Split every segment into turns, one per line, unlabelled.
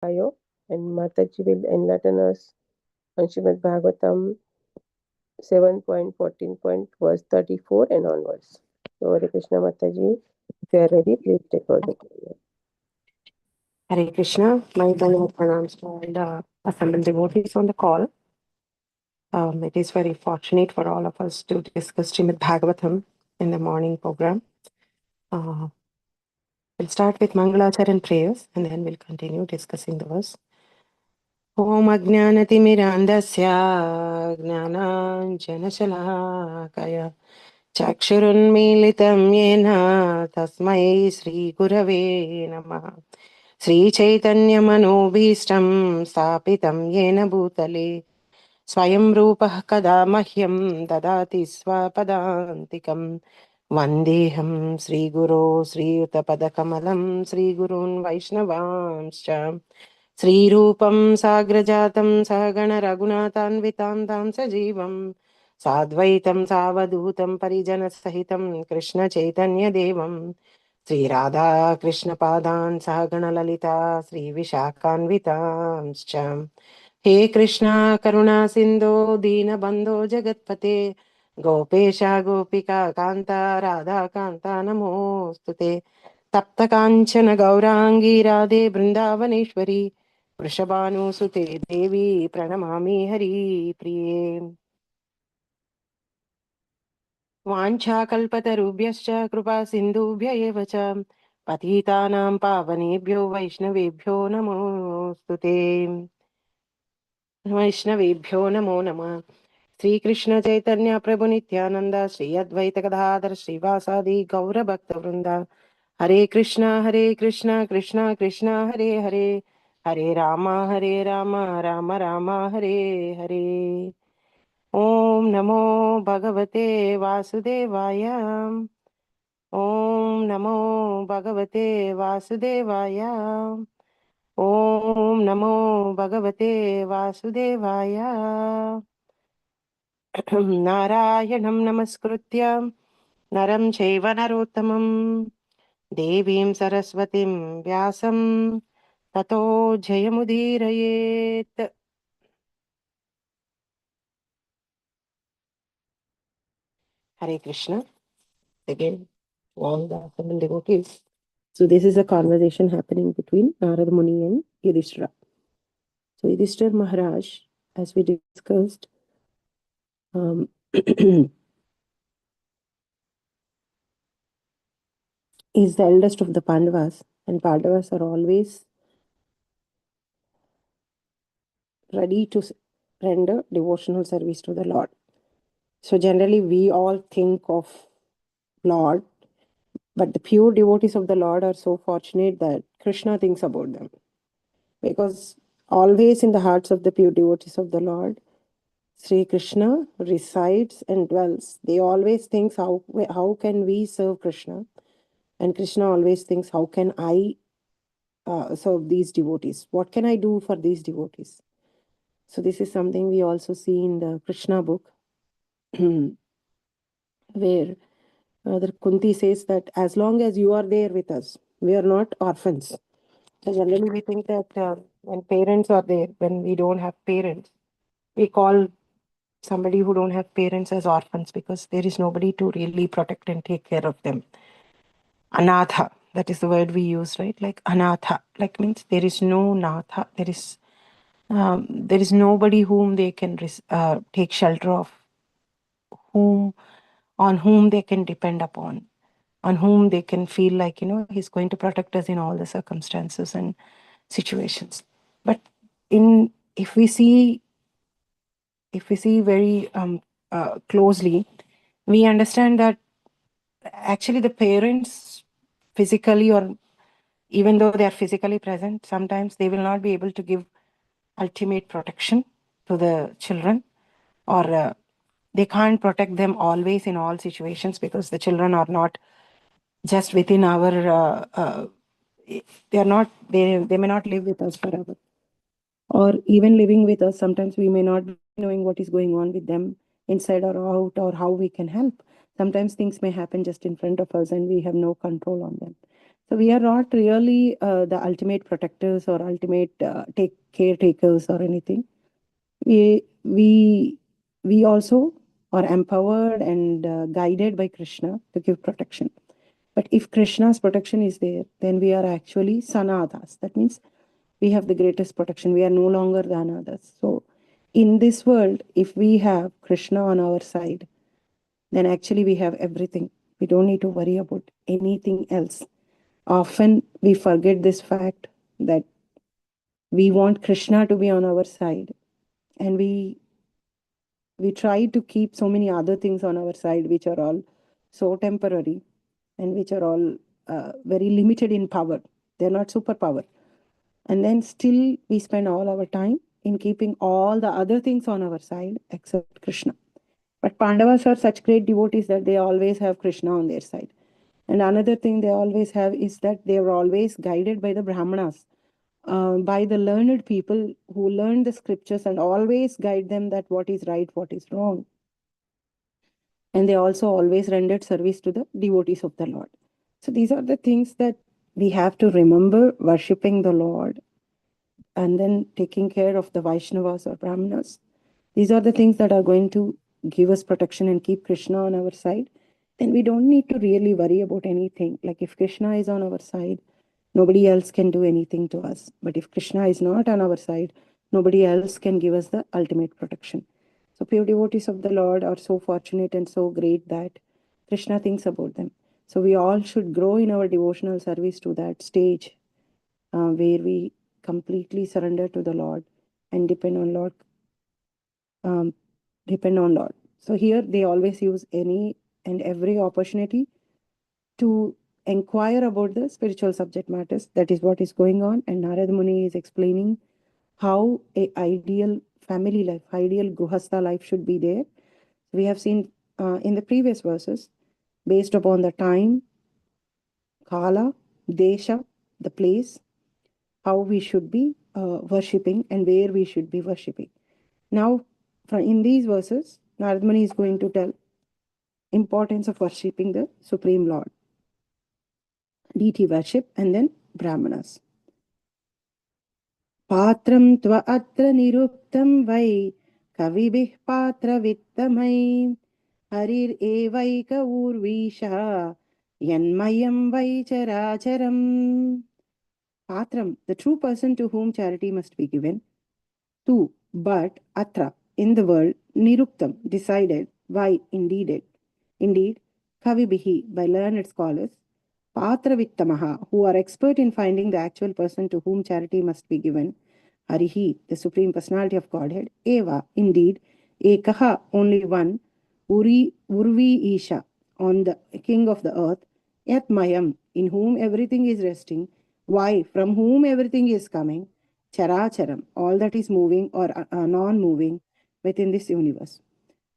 bio, and Mataji will enlighten us on Srimad Bhagavatam 7.14. Verse 34 and onwards. So, Hare Krishna Mataji, if you are ready, please take over the call.
Hare Krishna, my pranams to all the assembled devotees on the call. It is very fortunate for all of us to discuss Srimad Bhagavatam in the morning program. We'll start with Mangalacharan prayers and then we'll continue discussing the verse. Om Ajnanatimirandasya Jnananjanashalakaya Chakshurunmilitam Yena Tasmai Sri Gurave Namaha Sri Chaitanya Manobhishtam Stapitam Yena Bhutale Swayam Rupah Kada Mahyam Dadati Swapadantikam Vandeham Sri Guru Sri Utapadakamalam Sri Gurun Vaishnavanscha Sri Rupam Sagrajatam Sahagana Raghunathanvitam Tam Sajivam Sadvaitam Savadutam Parijana Sahitam Krishna Chaitanya Devam Sri Radha Krishna Padan Sahagana Lalita Sri Vishakhanvitamscha He Krishna Karuna Sindhu Dina Bandho Jagatpate Gopesha Gopika Kanta Radha Kanta Namostute Tapta Kanchana Gaurangi Radhe Brindavaneshwari Vrishabhanusute Devi Pranamami Hari Priye Vanchakalpatarubhyascha Krupa Sindhubhya eva cha Patitanam Pavanebhyo Vaishnavebhyo Namostute Vaishnavebhyo Namo Namah Sri Krishna Chaitanya Prabhu Nityananda Sri Advaita Gadadhar Srivasadi Gaura Bhakta Vrinda Hare Krishna Krishna Krishna Hare Hare Hare Rama Rama Rama Hare Hare Om Namo Bhagavate Vasudevaya Om Namo Bhagavate Vasudevaya Om Namo Bhagavate Vasudevaya Narayanam Namaskrutyam Naram Chaiva Narottamam Devim Saraswatim Vyasam Tato Jayamudirayet. Hare Krishna. Again, all the assembled devotees. So this is a conversation happening between Narad Muni and Yudhishthira. So Yudhishthira Maharaj, as we discussed, is the eldest of the Pandavas, and Pandavas are always ready to render devotional service to the Lord. So generally we all think of Lord, but the pure devotees of the Lord are so fortunate that Krishna thinks about them. Because always in the hearts of the pure devotees of the Lord, Sri Krishna resides and dwells. They always think, how can we serve Krishna? And Krishna always thinks, how can I serve these devotees? What can I do for these devotees? So this is something we also see in the Krishna book, where Mother Kunti says that as long as you are there with us, we are not orphans. So generally we think that when parents are there, when we don't have parents, we call somebody who don't have parents as orphans because there is nobody to really protect and take care of them. Anatha, that is the word we use, right? Like anatha, like means there is no natha, there is nobody whom they can take shelter of, on whom they can depend upon, on whom they can feel like, he's going to protect us in all the circumstances and situations. But if we see very closely, we understand that actually the parents physically, or even though they are physically present, sometimes they will not be able to give ultimate protection to the children, or they can't protect them always in all situations, because the children are not just within our they may not live with us forever, or even living with us, sometimes we may not be knowing what is going on with them inside or out, or how we can help. Sometimes things may happen just in front of us and we have no control on them. So we are not really the ultimate protectors or ultimate caretakers or anything. We also are empowered and guided by Krishna to give protection. But if Krishna's protection is there, then we are actually sanadas. That means we have the greatest protection. We are no longer the anathas. So in this world, if we have Krishna on our side, then actually we have everything. We don't need to worry about anything else. Often we forget this fact that we want Krishna to be on our side, and we try to keep so many other things on our side which are all so temporary and which are all very limited in power. They're not superpower. And then still we spend all our time in keeping all the other things on our side except Krishna. But Pandavas are such great devotees that they always have Krishna on their side. And another thing they always have is that they are always guided by the Brahmanas, by the learned people who learn the scriptures and always guide them that what is right, what is wrong. And they also always rendered service to the devotees of the Lord. So these are the things that we have to remember worshipping the Lord and then taking care of the Vaishnavas or Brahmanas. These are the things that are going to give us protection and keep Krishna on our side. Then we don't need to really worry about anything. Like if Krishna is on our side, nobody else can do anything to us. But if Krishna is not on our side, nobody else can give us the ultimate protection. So pure devotees of the Lord are so fortunate and so great that Krishna thinks about them. So we all should grow in our devotional service to that stage where we completely surrender to the Lord and depend on Lord. Depend on Lord. So here they always use any and every opportunity to inquire about the spiritual subject matters. That is what is going on. And Narad Muni is explaining how a ideal family life, ideal Gruhastha life should be there. We have seen in the previous verses, based upon the time, Kala, Desha, the place, how we should be worshipping and where we should be worshipping. Now, in these verses, Narad Muni is going to tell importance of worshipping the Supreme Lord, deity worship, and then Brahmanas. Patram tva atra niruptam vai kavibih patra vittamai harir evaika urvisha yanmayam vai characharam. Patram, the true person to whom charity must be given. Two, but atra, in the world, niruktam, decided, why indeed, kavibihi, by learned scholars, patravittamaha, who are expert in finding the actual person to whom charity must be given, harihi, the supreme personality of Godhead, eva, indeed, ekaha, only one, urvi isha, on the king of the earth, yat mayam, in whom everything is resting, why, from whom everything is coming, characharam, all that is moving or non-moving within this universe.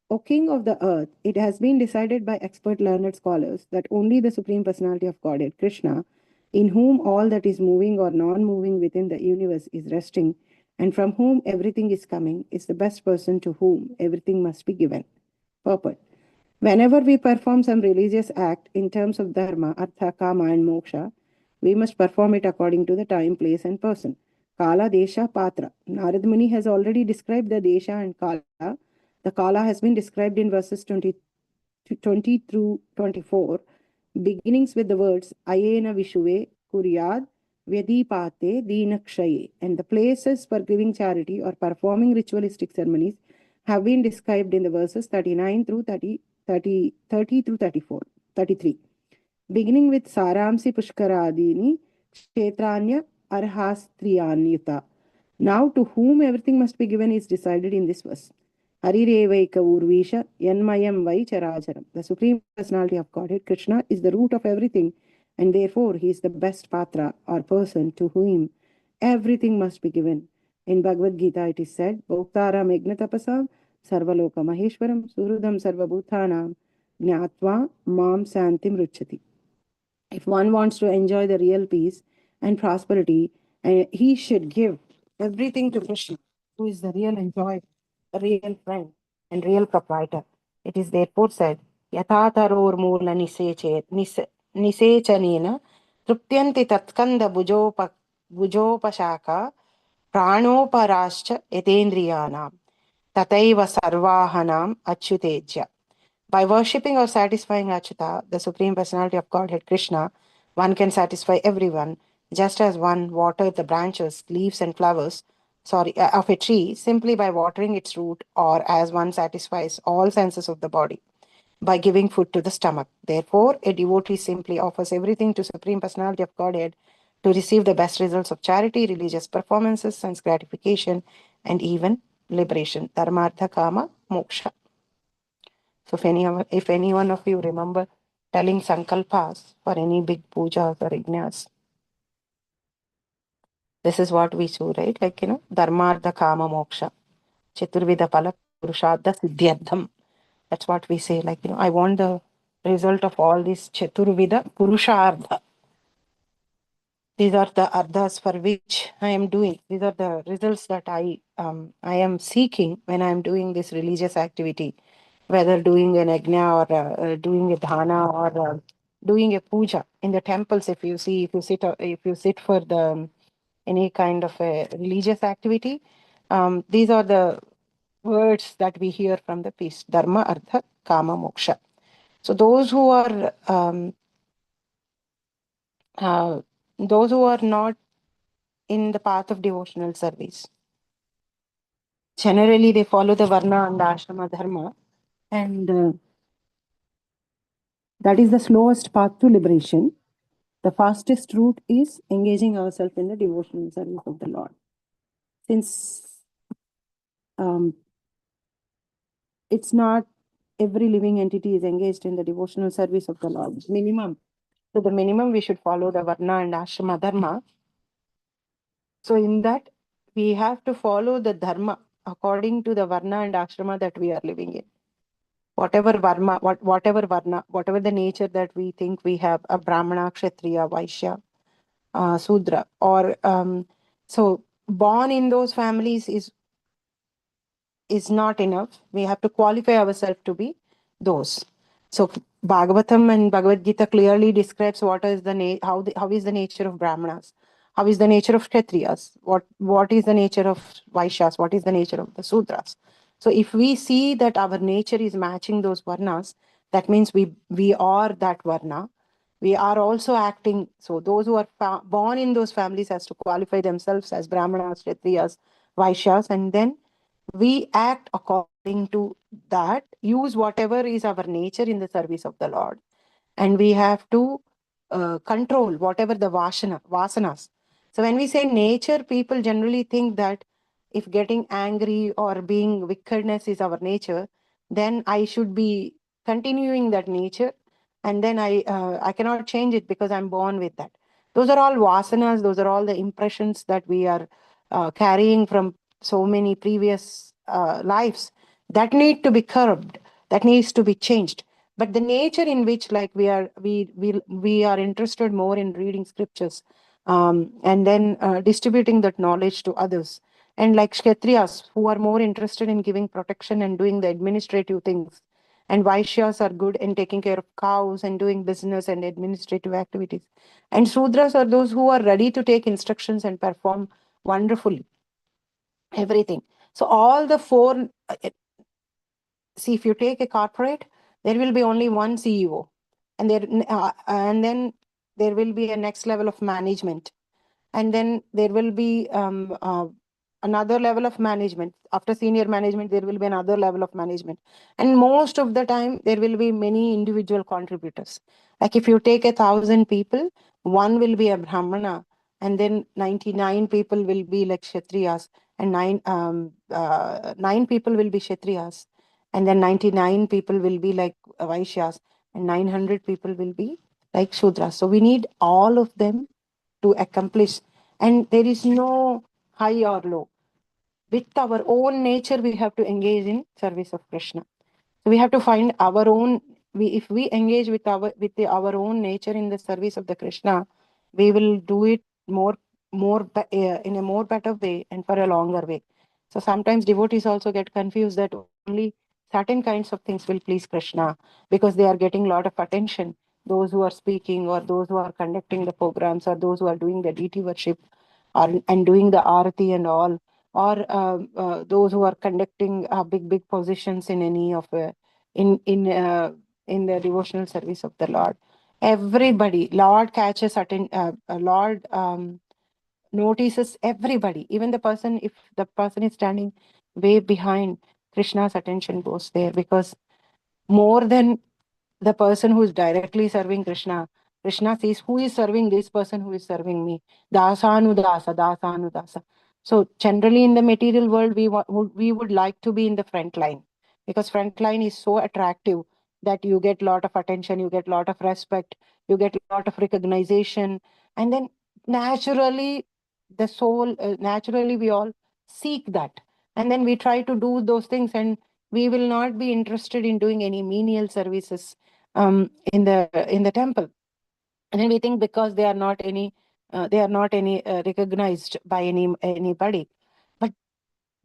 O King of the earth, it has been decided by expert learned scholars that only the Supreme Personality of Godhead, Krishna, in whom all that is moving or non-moving within the universe is resting, and from whom everything is coming, is the best person to whom everything must be given. Purport. Whenever we perform some religious act in terms of dharma, artha, kama, and moksha, we must perform it according to the time, place, and person. Kala, Desha, Patra. Narad Muni has already described the Desha and Kala. The Kala has been described in verses 20 through 24, beginnings with the words Ayena Vishuve, Kuryad, Vyadipate, Dinakshaye, and the places for giving charity or performing ritualistic ceremonies have been described in the verses 39 through 30 through 33. Beginning with Saramsi Pushkaradini, Kshetranya Arhastriyanyuta. Now to whom everything must be given is decided in this verse. Harirevaika Urvisha Yanmayam Vai Characharam. The Supreme Personality of Godhead, Krishna, is the root of everything, and therefore he is the best patra or person to whom everything must be given. In Bhagavad Gita it is said, Bhoktaram Ignatapasam Sarvaloka Maheshwaram Surudam Sarvabhutanam Gnatva Mam Santim Ruchati. If one wants to enjoy the real peace and prosperity, he should give everything to Krishna, who is the real enjoyer, a real friend, and real proprietor. It is therefore said, Yatataror Mula Nisechanena Truptyanti tatkanda bujopashaka pranoparaschа yatendriyanam tataiva sarvahanam achyutejya. By worshipping or satisfying Achyuta, the Supreme Personality of Godhead Krishna, one can satisfy everyone, just as one waters the branches, leaves, and flowers of a tree simply by watering its root, or as one satisfies all senses of the body by giving food to the stomach. Therefore, a devotee simply offers everything to Supreme Personality of Godhead to receive the best results of charity, religious performances, sense gratification, and even liberation. Dharmartha Kama Moksha. So if any one of you remember telling sankalpas for any big pujas or yajnas, this is what we do, right? Like, dharmartha kama moksha, chaturvida pala purushadha siddhyardham. That's what we say. Like, I want the result of all this chaturvida purushartha. These are the ardhas for which I am doing. These are the results that I am seeking when I am doing this religious activity, whether doing an yajna or doing a dhana or doing a puja in the temples. If you see, if you sit for the any kind of a religious activity, these are the words that we hear from the piece: dharma, artha, kama, moksha. So uh, those who are not in the path of devotional service, generally they follow the varna and the ashrama dharma, and that is the slowest path to liberation. The fastest route is engaging ourselves in the devotional service of the Lord. Since it's not every living entity is engaged in the devotional service of the Lord. Minimum. So the minimum we should follow the varna and ashrama dharma. So in that we have to follow the dharma according to the varna and ashrama that we are living in. Whatever varna, whatever the nature that we think we have, a brahmana, kshatriya, vaishya, sudra, or so born in those families is not enough. We have to qualify ourselves to be those. So Bhagavatam and Bhagavad Gita clearly describes what is the how is the nature of Brahmanas, how is the nature of Kshatriyas, what is the nature of Vaishyas, what is the nature of the Sudras. So if we see that our nature is matching those varnas, that means we are that varna. We are also acting. So those who are born in those families has to qualify themselves as Brahmanas, Kshatriyas, Vaishyas, and then we act according to that, use whatever is our nature in the service of the Lord. And we have to control whatever the vasanas. So when we say nature, people generally think that if getting angry or being wickedness is our nature, then I should be continuing that nature, and then I cannot change it because I'm born with that. Those are all vasanas. Those are all the impressions that we are carrying from so many previous lives that need to be curbed, that needs to be changed. But the nature in which, like, we are interested more in reading scriptures, and then distributing that knowledge to others, and like kshatriyas who are more interested in giving protection and doing the administrative things, and vaishyas are good in taking care of cows and doing business and administrative activities, and sudras are those who are ready to take instructions and perform wonderfully everything. So all the four, see, if you take a corporate, there will be only one CEO, and then there will be a next level of management, and then there will be another level of management. After senior management, there will be another level of management, and most of the time there will be many individual contributors. Like if you take 1,000 people, one will be a brahmana, and then 99 people will be like kshatriyas, and nine people will be kshatriyas, and then 99 people will be like vaishyas, and 900 people will be like shudras. So we need all of them to accomplish, and there is no high or low. With our own nature we have to engage in service of Krishna. So we have to find our own. If we engage with our own nature in the service of the Krishna, we will do it in a more better way and for a longer way. So sometimes devotees also get confused that only certain kinds of things will please Krishna because they are getting a lot of attention. those who are speaking, or those who are conducting the programs, or those who are doing the deity worship, and doing the arati and all, or those who are conducting big positions in any of in the devotional service of the Lord. Everybody, Lord catches Lord notices everybody, even the person, if the person is standing way behind, Krishna's attention goes there, because more than the person who is directly serving Krishna, Krishna sees who is serving this person, who is serving me. Dasanudasa, dasanudasa. So generally in the material world, we would like to be in the front line, because front line is so attractive that you get a lot of attention, you get a lot of respect, you get a lot of recognition, and then naturally the soul, naturally we all seek that, and then we try to do those things, and we will not be interested in doing any menial services in the temple. And then we think, because they are not any recognized by anybody. But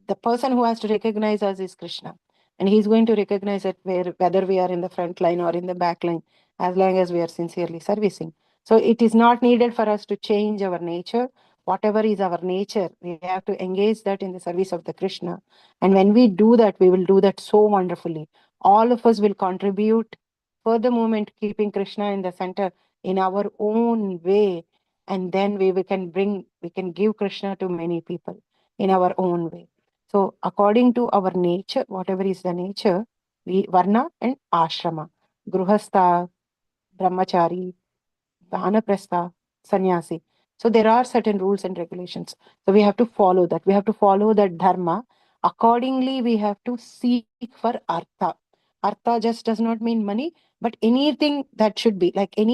the person who has to recognize us is Krishna, and he's going to recognize it whether we are in the front line or in the back line, as long as we are sincerely servicing. So it is not needed for us to change our nature. Whatever is our nature, we have to engage that in the service of the Krishna. And when we do that, we will do that so wonderfully. All of us will contribute for the moment, keeping Krishna in the center in our own way, and then we can give Krishna to many people in our own way. So according to our nature, whatever is the nature, we varna and ashrama, gruhastha, brahmachari, vanaprastha, sannyasi. So there are certain rules and regulations. So we have to follow that. We have to follow that dharma. Accordingly, we have to seek for artha. Artha just does not mean money, but anything that should be like um,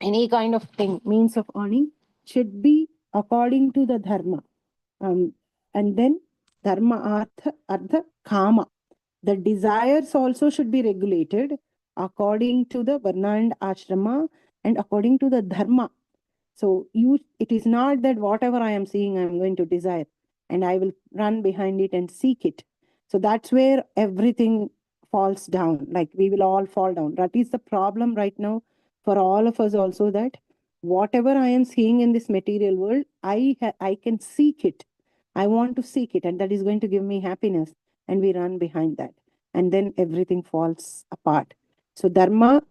any kind of thing, means of earning, should be according to the dharma. And then dharma, artha, kama. The desires also should be regulated according to the varna and ashrama, and according to the dharma. So it is not that whatever I am seeing, I am going to desire, and I will run behind it and seek it. So that's where everything falls down. Like we will all fall down. That is the problem right now for all of us also, that whatever I am seeing in this material world, I can seek it. I want to seek it, and that is going to give me happiness. And we run behind that. And then everything falls apart. So dharma,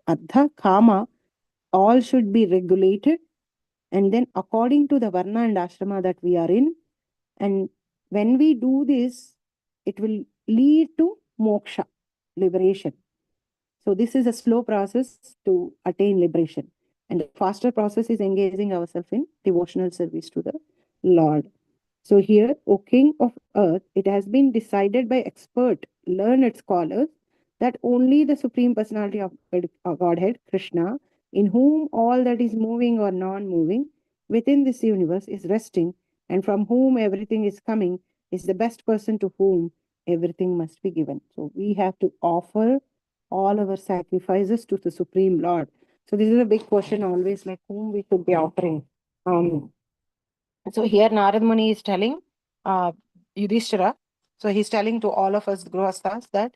artha, kama, all should be regulated, and then according to the varna and ashrama that we are in. And when we do this, it will lead to moksha, liberation. So this is a slow process to attain liberation, and the faster process is engaging ourselves in devotional service to the Lord. So here, O King of Earth, it has been decided by expert, learned scholars that only the Supreme Personality of Godhead, Krishna, in whom all that is moving or non-moving within this universe is resting, and from whom everything is coming, is the best person to whom everything must be given. So we have to offer all our sacrifices to the Supreme Lord. So this is a big question always, like whom we could be offering. So here Narad Muni is telling Yudhishthira, so he's telling to all of us Grihasthas that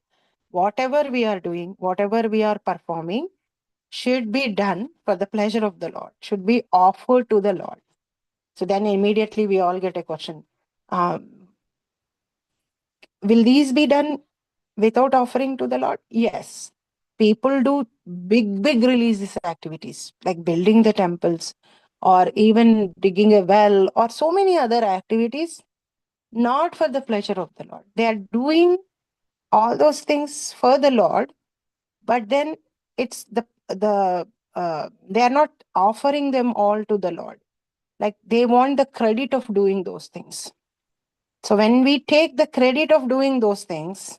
whatever we are doing, whatever we are performing, should be done for the pleasure of the Lord, should be offered to the Lord. So then immediately we all get a question. Will these be done without offering to the Lord? Yes. People do big releases activities, like building the temples, or even digging a well, or so many other activities, not for the pleasure of the Lord. They are doing all those things for the Lord, but then it's they are not offering them all to the Lord. Like they want the credit of doing those things. So when we take the credit of doing those things,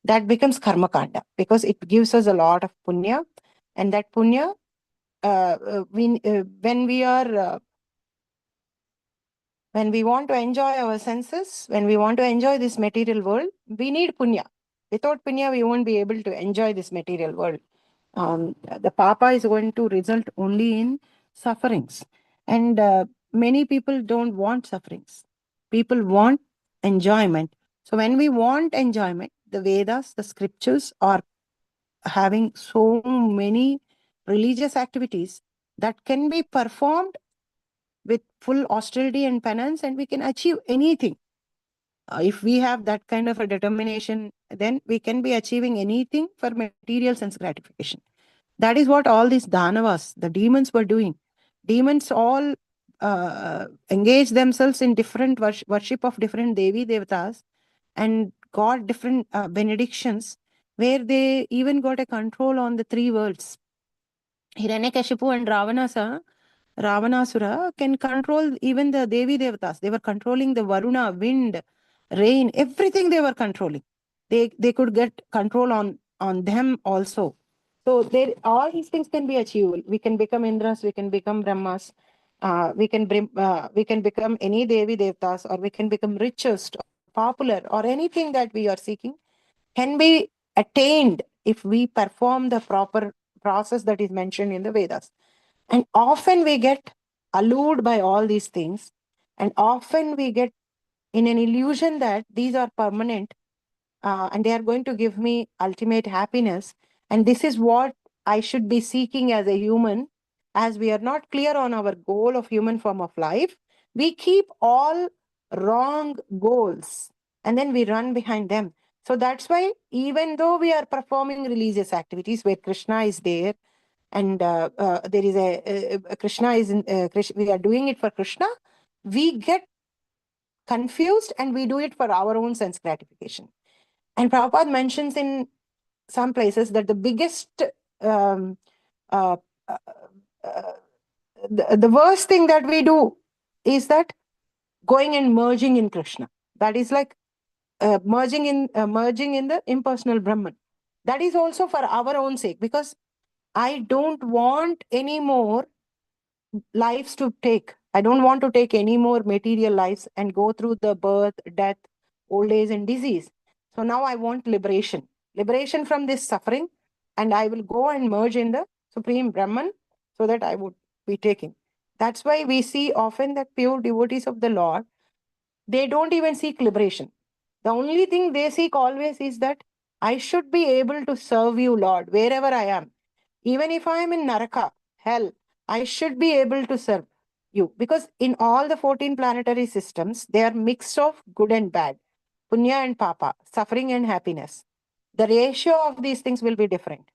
that becomes karma kanda, because it gives us a lot of punya, and that punya, when we are when we want to enjoy our senses, when we want to enjoy this material world, we need punya. Without punya, we won't be able to enjoy this material world. The papa is going to result only in sufferings. And many people don't want sufferings. People want enjoyment. So when we want enjoyment, the Vedas, the scriptures are having so many religious activities that can be performed with full austerity and penance, and we can achieve anything. If we have that kind of a determination, then we can be achieving anything for material sense gratification. That is what all these Danavas, the demons, were doing. Demons all engage themselves in different worship of different Devi Devatas and got different benedictions, where they even got a control on the three worlds. Hiranyakashipu and Ravanasura can control even the Devi Devatas. They were controlling the Varuna, wind, rain, everything they were controlling. They could get control on them also. So all these things can be achieved. We can become Indras, we can become Brahmas, we can become any Devi Devatas, or we can become richest, or popular, or anything that we are seeking can be attained if we perform the proper process that is mentioned in the Vedas. And often we get allured by all these things, and often we get in an illusion that these are permanent, and they are going to give me ultimate happiness. And this is what I should be seeking as a human. As we are not clear on our goal of human form of life, we keep all wrong goals and then we run behind them. So that's why, even though we are performing religious activities where Krishna is there, and there is a Krishna is in, we are doing it for Krishna, we get confused and we do it for our own sense gratification. And Prabhupada mentions in some places that the biggest, um, uh, uh, uh, the worst thing that we do is that going and merging in Krishna. That is like merging in the impersonal Brahman. That is also for our own sake, because I don't want any more lives to take. I don't want to take any more material lives and go through the birth, death, old age, and disease. So now I want liberation from this suffering, and I will go and merge in the Supreme Brahman so that I would be taken. That's why we see often that pure devotees of the Lord, they don't even seek liberation. The only thing they seek always is that I should be able to serve you, Lord, wherever I am. Even if I am in Naraka, hell, I should be able to serve you. Because in all the 14 planetary systems, they are mixed of good and bad, punya and papa, suffering and happiness. The ratio of these things will be different.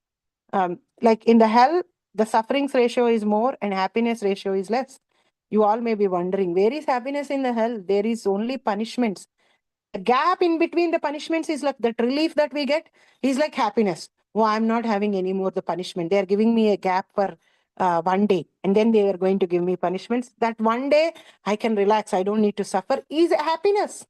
Like in the hell, the sufferings ratio is more and happiness ratio is less. You all may be wondering, where is happiness in the hell? There is only punishments. The gap in between the punishments is like that relief that we get is like happiness. Oh, I'm not having any more the punishment. They are giving me a gap for 1 day, and then they are going to give me punishments. That 1 day I can relax. I don't need to suffer. Is happiness.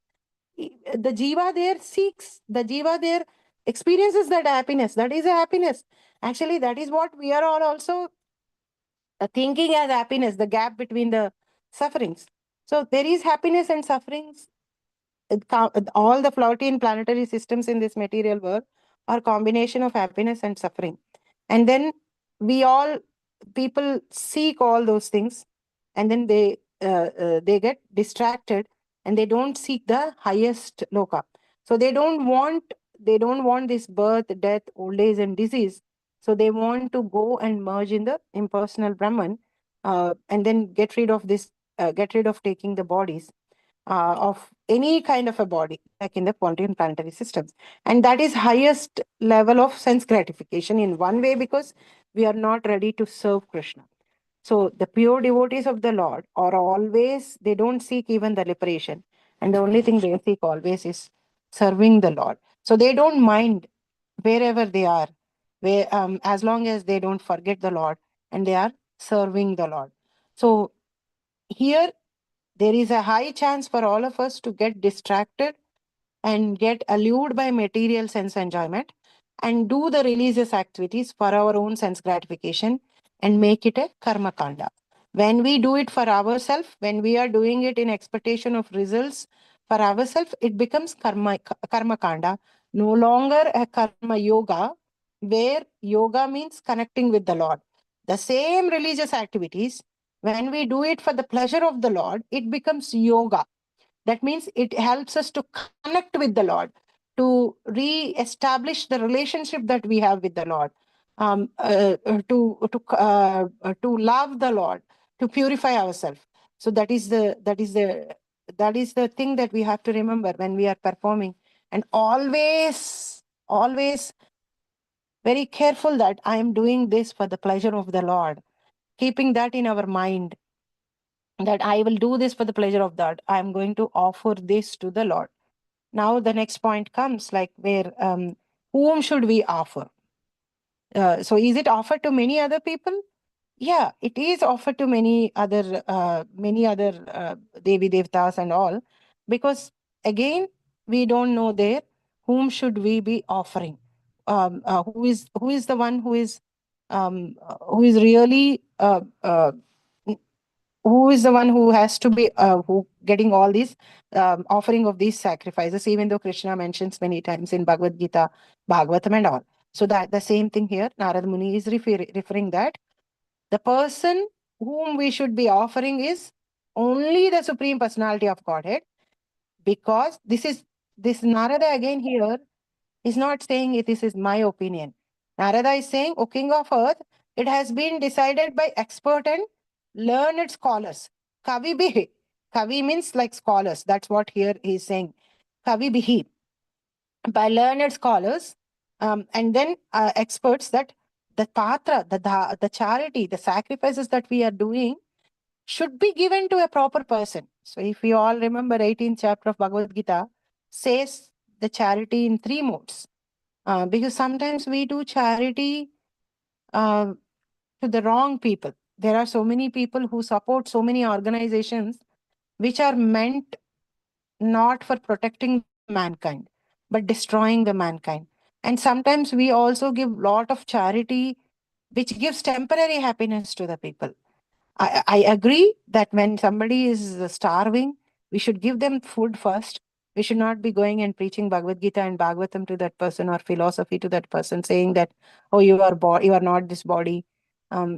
The jiva there seeks, the jiva there experiences that happiness. That is a happiness. Actually, that is what we are all also thinking as happiness, the gap between the sufferings. So there is happiness and sufferings. All the 14 planetary systems in this material world are combination of happiness and suffering. And then we all, people seek all those things, and then they get distracted and they don't seek the highest loka. So they don't want this birth, death, old age, and disease. So they want to go and merge in the impersonal Brahman, and then get rid of taking the bodies of any kind of a body, like in the 14 planetary systems. And that is highest level of sense gratification in one way, because we are not ready to serve Krishna. So the pure devotees of the Lord are always, they don't seek even the liberation. And the only thing they seek always is serving the Lord. So they don't mind wherever they are, as long as they don't forget the Lord and they are serving the Lord. So here there is a high chance for all of us to get distracted and get allured by material sense enjoyment and do the religious activities for our own sense gratification and make it a karma kanda. When we do it for ourselves, when we are doing it in expectation of results for ourselves, it becomes karma kanda, no longer a karma yoga, where yoga means connecting with the Lord. The same religious activities, when we do it for the pleasure of the Lord, it becomes yoga. That means it helps us to connect with the Lord, to re-establish the relationship that we have with the Lord, to love the Lord, to purify ourselves. So that is the thing that we have to remember when we are performing, and always very careful that I am doing this for the pleasure of the Lord, keeping that in our mind, that I will do this for the pleasure of God. I am going to offer this to the Lord. Now the next point comes, like, where whom should we offer? So is it offered to many other people? Yeah, it is offered to many other Devi Devtas and all, because again, we don't know there whom should we be offering. Who is the one who is really who is the one who has to be who getting all these offering of these sacrifices, even though Krishna mentions many times in Bhagavad Gita, Bhagavatam and all. So that the same thing here, Narad Muni is referring that the person whom we should be offering is only the Supreme Personality of Godhead, because this Narada again here is not saying this is my opinion. Narada is saying, O King of Earth, it has been decided by expert and learned scholars. Kavi bihi. Kavi means like scholars. That's what here he is saying. Kavi bihi. By learned scholars, and then experts, that the patra, the charity, the sacrifices that we are doing should be given to a proper person. So if we all remember, 18th chapter of Bhagavad Gita says the charity in three modes. Because sometimes we do charity uh, to the wrong people. There are so many people who support so many organizations which are meant not for protecting the mankind, but destroying the mankind. And sometimes we also give lot of charity which gives temporary happiness to the people. I agree that when somebody is starving, we should give them food first. We should not be going and preaching Bhagavad Gita and Bhagavatam to that person, or philosophy to that person, saying that, oh, you are not this body.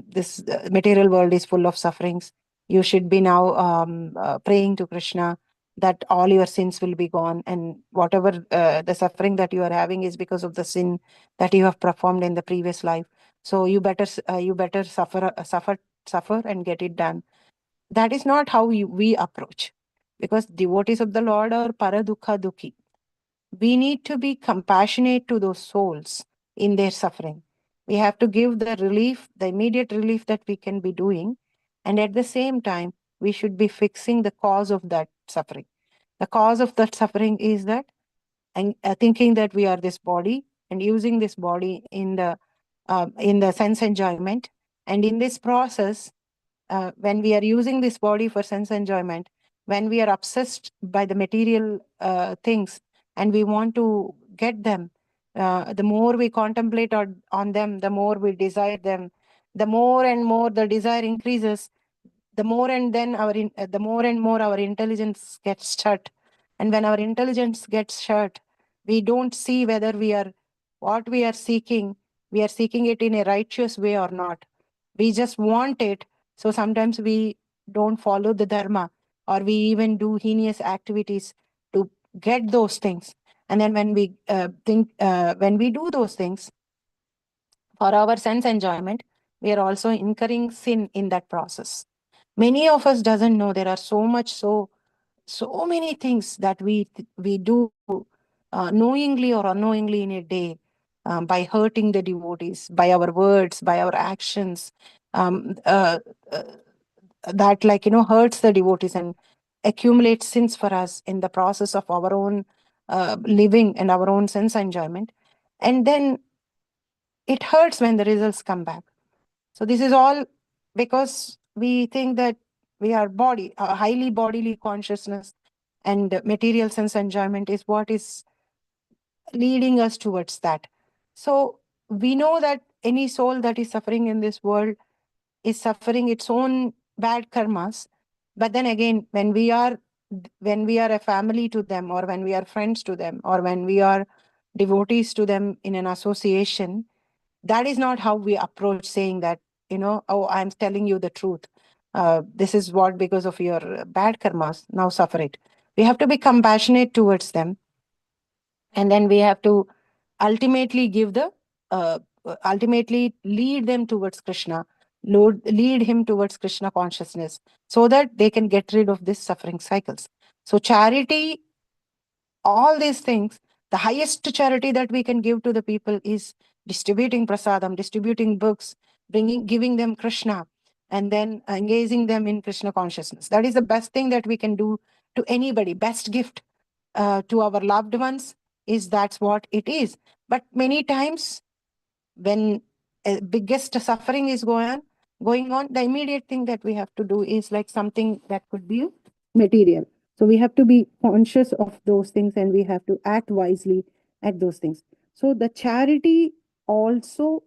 This material world is full of sufferings. You should be now praying to Krishna that all your sins will be gone, and whatever the suffering that you are having is because of the sin that you have performed in the previous life. So you better suffer and get it done. That is not how we approach, because devotees of the Lord are paradukha dukhi. We need to be compassionate to those souls in their suffering. We have to give the relief, the immediate relief that we can be doing, and at the same time, we should be fixing the cause of that suffering. The cause of that suffering is that, and thinking that we are this body and using this body in the sense enjoyment, and in this process, when we are using this body for sense enjoyment, when we are obsessed by the material things and we want to get them, the more we contemplate on them, the more we desire them, the more and more the desire increases, the more and then the more and more our intelligence gets shut. And when our intelligence gets shut, we don't see whether what we are seeking it in a righteous way or not. We just want it. So sometimes we don't follow the dharma, or we even do heinous activities to get those things. And then when we do those things for our sense enjoyment, we are also incurring sin in that process. Many of us doesn't know there are so many things that we do knowingly or unknowingly in a day, by hurting the devotees, by our words, by our actions, um, uh, uh, that, like, hurts the devotees and accumulates sins for us in the process of our own living and our own sense enjoyment. And then it hurts when the results come back. So this is all because we think that we are highly bodily consciousness, and material sense enjoyment is what is leading us towards that. So we know that any soul that is suffering in this world is suffering its own bad karmas. But then again, when we are a family to them, or when we are friends to them, or when we are devotees to them in an association, that is not how we approach saying that, oh, I'm telling you the truth. This is what, because of your bad karmas, now suffer it. We have to be compassionate towards them. And then we have to ultimately give the ultimately lead them towards Krishna, lead him towards Krishna consciousness, so that they can get rid of these suffering cycles. So charity, all these things, the highest charity that we can give to the people is distributing prasadam, distributing books, giving them Krishna, and then engaging them in Krishna consciousness. That is the best thing that we can do to anybody. Best gift to our loved ones is that's what it is. But many times when biggest suffering is going on, the immediate thing that we have to do is like something that could be material. So we have to be conscious of those things, and we have to act wisely at those things. So the charity also,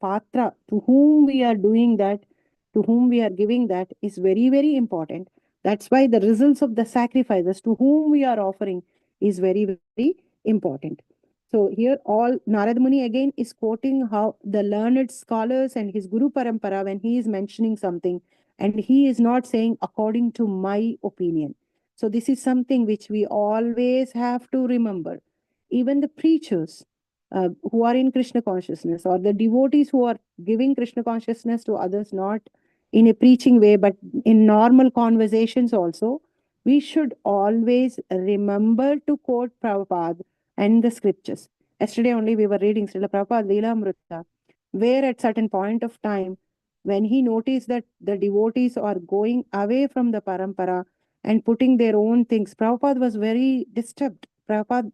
patra, to whom we are doing that, to whom we are giving that, is very, very important. That's why the results of the sacrifices to whom we are offering is very, very important. So here all Narad Muni again is quoting how the learned scholars and his Guru Parampara, when he is mentioning something, and he is not saying according to my opinion. So this is something which we always have to remember. Even the preachers who are in Krishna consciousness, or the devotees who are giving Krishna consciousness to others, not in a preaching way, but in normal conversations also, we should always remember to quote Prabhupada and the scriptures. Yesterday only we were reading Srila Prabhupada Leela Amrita, where at certain point of time, when he noticed that the devotees are going away from the parampara and putting their own things, Prabhupada was very disturbed. Prabhupada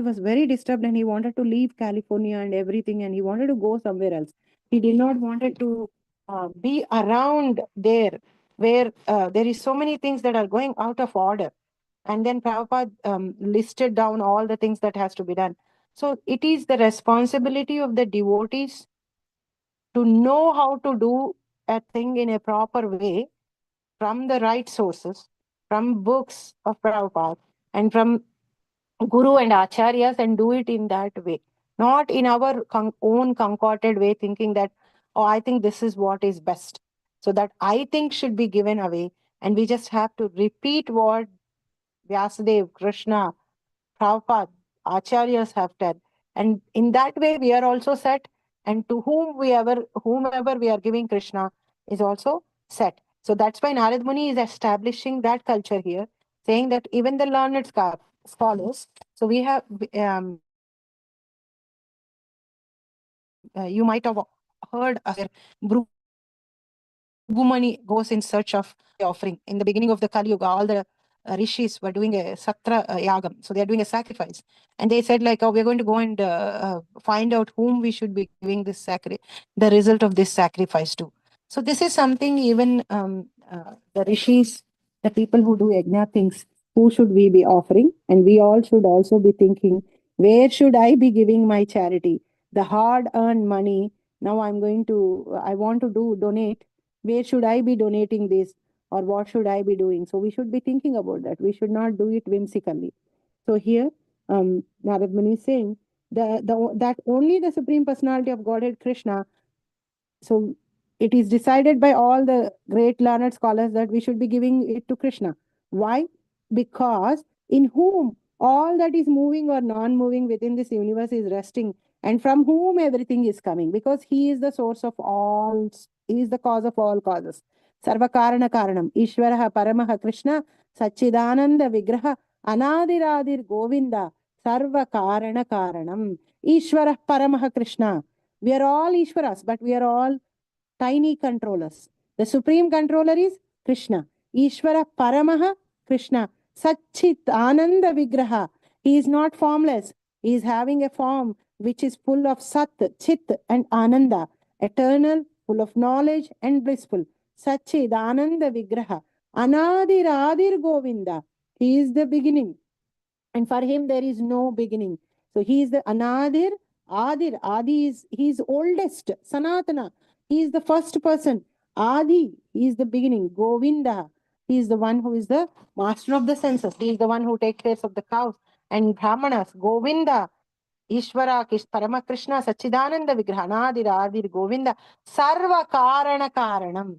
was very disturbed, and he wanted to leave California and everything, and he wanted to go somewhere else. He did not wanted to be around there where there is so many things that are going out of order. And then Prabhupada listed down all the things that has to be done. So it is the responsibility of the devotees to know how to do a thing in a proper way from the right sources, from books of Prabhupada and from Guru and Acharyas, and do it in that way, not in our own concocted way, thinking that, oh, I think this is what is best. So that I think should be given away, and we just have to repeat what Vyasadeva, Krishna, Prabhupada, Acharyas have done. And in that way, we are also set. And to whomever we are giving Krishna is also set. So that's why Narad Muni is establishing that culture here, saying that even the learned scholars. So we have, you might have heard Bhugumani goes in search of offering. In the beginning of the Kali Yuga, all the rishis were doing a satra yagam. So they are doing a sacrifice. And they said like, oh, we're going to go and find out whom we should be giving this the result of this sacrifice to. So this is something even the rishis, the people who do yajna things, who should we be offering? And we all should also be thinking, where should I be giving my charity? The hard earned money, now I want to donate. Where should I be donating this, or what should I be doing? So we should be thinking about that. We should not do it whimsically. So here, Narad Muni is saying that only the Supreme Personality of Godhead Krishna. So it is decided by all the great learned scholars that we should be giving it to Krishna. Why? Because in whom all that is moving or non-moving within this universe is resting, and from whom everything is coming, because he is the source of all, he is the cause of all causes. Sarva Karana Karanam, Ishvaraha Paramaha Krishna, Sachidananda Vigraha, Anadiradir Govinda, Sarva Karana Karanam, Ishvara Paramaha Krishna. We are all Ishwaras, but we are all tiny controllers. The supreme controller is Krishna. Ishvara Paramaha Krishna. Satchit Ananda Vigraha. He is not formless. He is having a form which is full of Sat, Chit, and Ananda, eternal, full of knowledge and blissful. Satchit Ananda Vigraha. Anadir Adir Govinda. He is the beginning, and for him there is no beginning. So he is the Anadir, Adir. Adi is, he is oldest, Sanatana. He is the first person. Adi, he is the beginning. Govinda, he is the one who is the master of the senses. He is the one who takes care of the cows and Brahmanas. Govinda, Ishvara, Paramakrishna, Sachidananda Vigraha, Anadir, Adir, Govinda, Sarva Karana Karanam.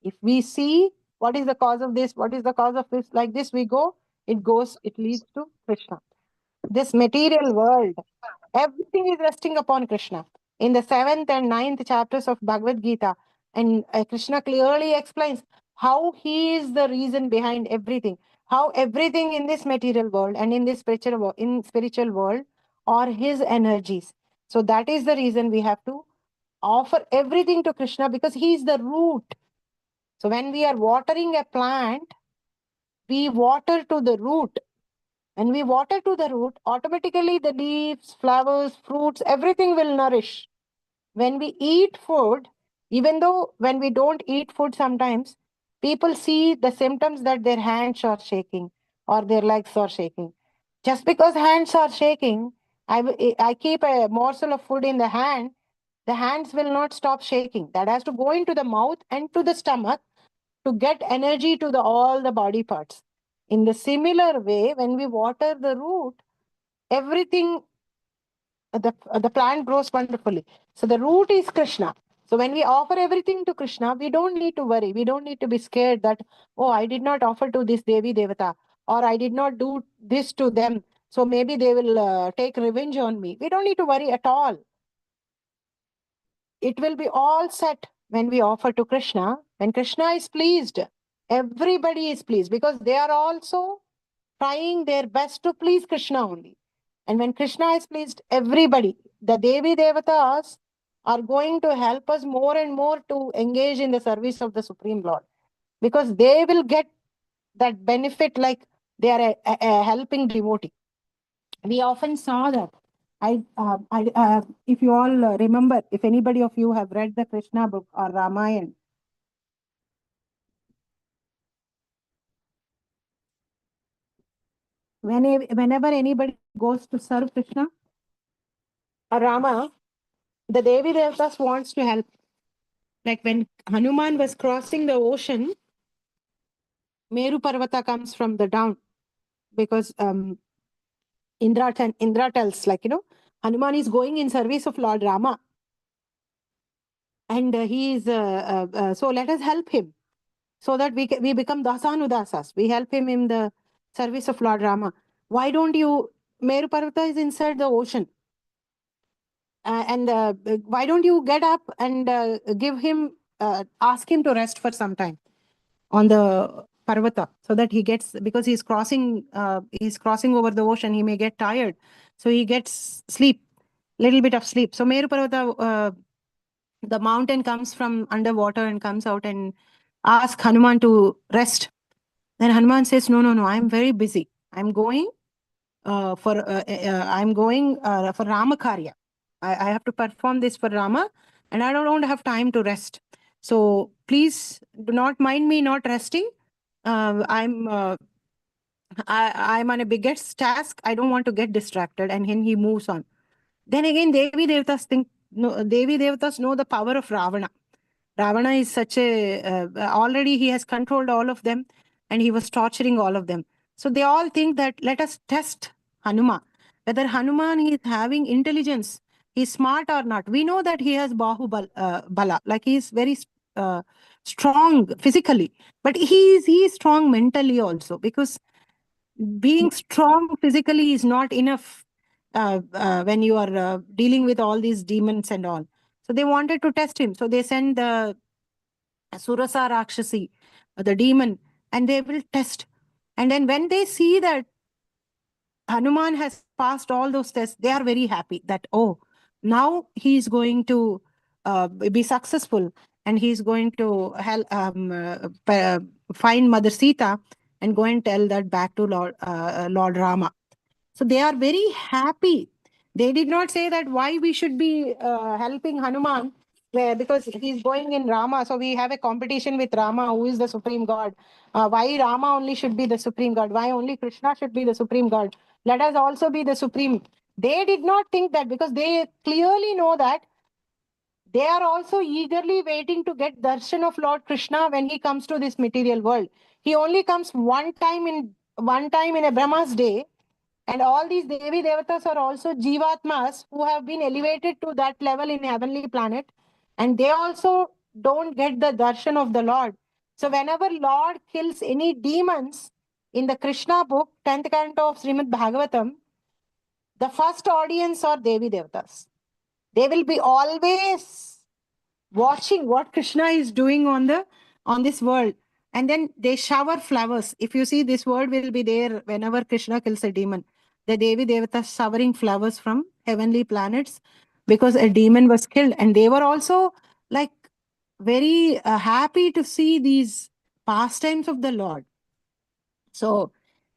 If we see what is the cause of this, what is the cause of this, like this we go, it leads to Krishna. this material world, everything is resting upon Krishna. In the 7th and 9th chapters of Bhagavad Gita, and Krishna clearly explains how he is the reason behind everything, how everything in this material world and in this spiritual world are his energies. So that is the reason we have to offer everything to Krishna, because he is the root. So when we are watering a plant, we water to the root. When we water to the root, automatically the leaves, flowers, fruits, everything will nourish. When we eat food, even though when we don't eat food sometimes, people see the symptoms that their hands are shaking or their legs are shaking. Just because hands are shaking, I keep a morsel of food in the hands will not stop shaking. That has to go into the mouth and to the stomach to get energy to all the body parts. In the similar way, when we water the root, everything, the plant grows wonderfully. So the root is Krishna. So when we offer everything to Krishna, we don't need to worry. We don't need to be scared that, oh, I did not offer to this Devi Devata, or I did not do this to them. So maybe they will take revenge on me. We don't need to worry at all. It will be all set when we offer to Krishna. When Krishna is pleased, everybody is pleased, because they are also trying their best to please Krishna only. And when Krishna is pleased, everybody, the Devi Devatas, are going to help us more and more to engage in the service of the Supreme Lord, because they will get that benefit like they are a helping devotee. We often saw that. If you all remember, if anybody of you have read the Krishna book or Ramayana, whenever anybody goes to serve Krishna or Rama, the Devi Devatas wants to help. Like when Hanuman was crossing the ocean, Meru Parvata comes from the down, because Indra tells, like, Hanuman is going in service of Lord Rama, and he is so let us help him, so that we become dasanudasas. We help him in the service of Lord Rama. Why don't you? Meru Parvata is inside the ocean, and why don't you get up and ask him to rest for some time on the Parvata, so that he gets, because he's crossing over the ocean, he may get tired, so he gets sleep, little bit of sleep. So Meru Parvata, the mountain comes from underwater and comes out and asks Hanuman to rest. Then Hanuman says, no, I'm very busy. I'm going for Rama Karya. I have to perform this for Rama, and I don't have time to rest. So please do not mind me not resting. I'm on a biggest task. I don't want to get distracted. And then he moves on. Then again, Devi Devatas know the power of Ravana. Ravana is such already he has controlled all of them, and he was torturing all of them. So they all think that let us test Hanuman, whether Hanuman is having intelligence, he's smart or not. We know that he has Bala, like he is very strong physically, but he is strong mentally also, because being strong physically is not enough when you are dealing with all these demons and all. So they wanted to test him. So they send the Surasa Rakshasi, the demon, and they will test. And then when they see that Hanuman has passed all those tests, they are very happy that, oh, now he is going to be successful, and he is going to help find Mother Sita and go and tell that back to Lord Rama. So they are very happy. They did not say that why we should be helping Hanuman, because he's going in Rama. So we have a competition with Rama, who is the supreme God. Why Rama only should be the supreme God? Why only Krishna should be the supreme God? Let us also be the supreme. They did not think that, because they clearly know that they are also eagerly waiting to get darshan of Lord Krishna when he comes to this material world. He only comes one time in a Brahma's day, and all these Devi Devatas are also Jivatmas who have been elevated to that level in heavenly planet, and they also don't get the darshan of the Lord. So whenever Lord kills any demons in the Krishna book, 10th canto of Srimad Bhagavatam, The first audience are Devi Devatas. They will be always watching what Krishna is doing on this world. And then they shower flowers. If you see, this word will be there whenever Krishna kills a demon. The Devi Devatas showering flowers from heavenly planets because a demon was killed. And they were also like very happy to see these pastimes of the Lord. So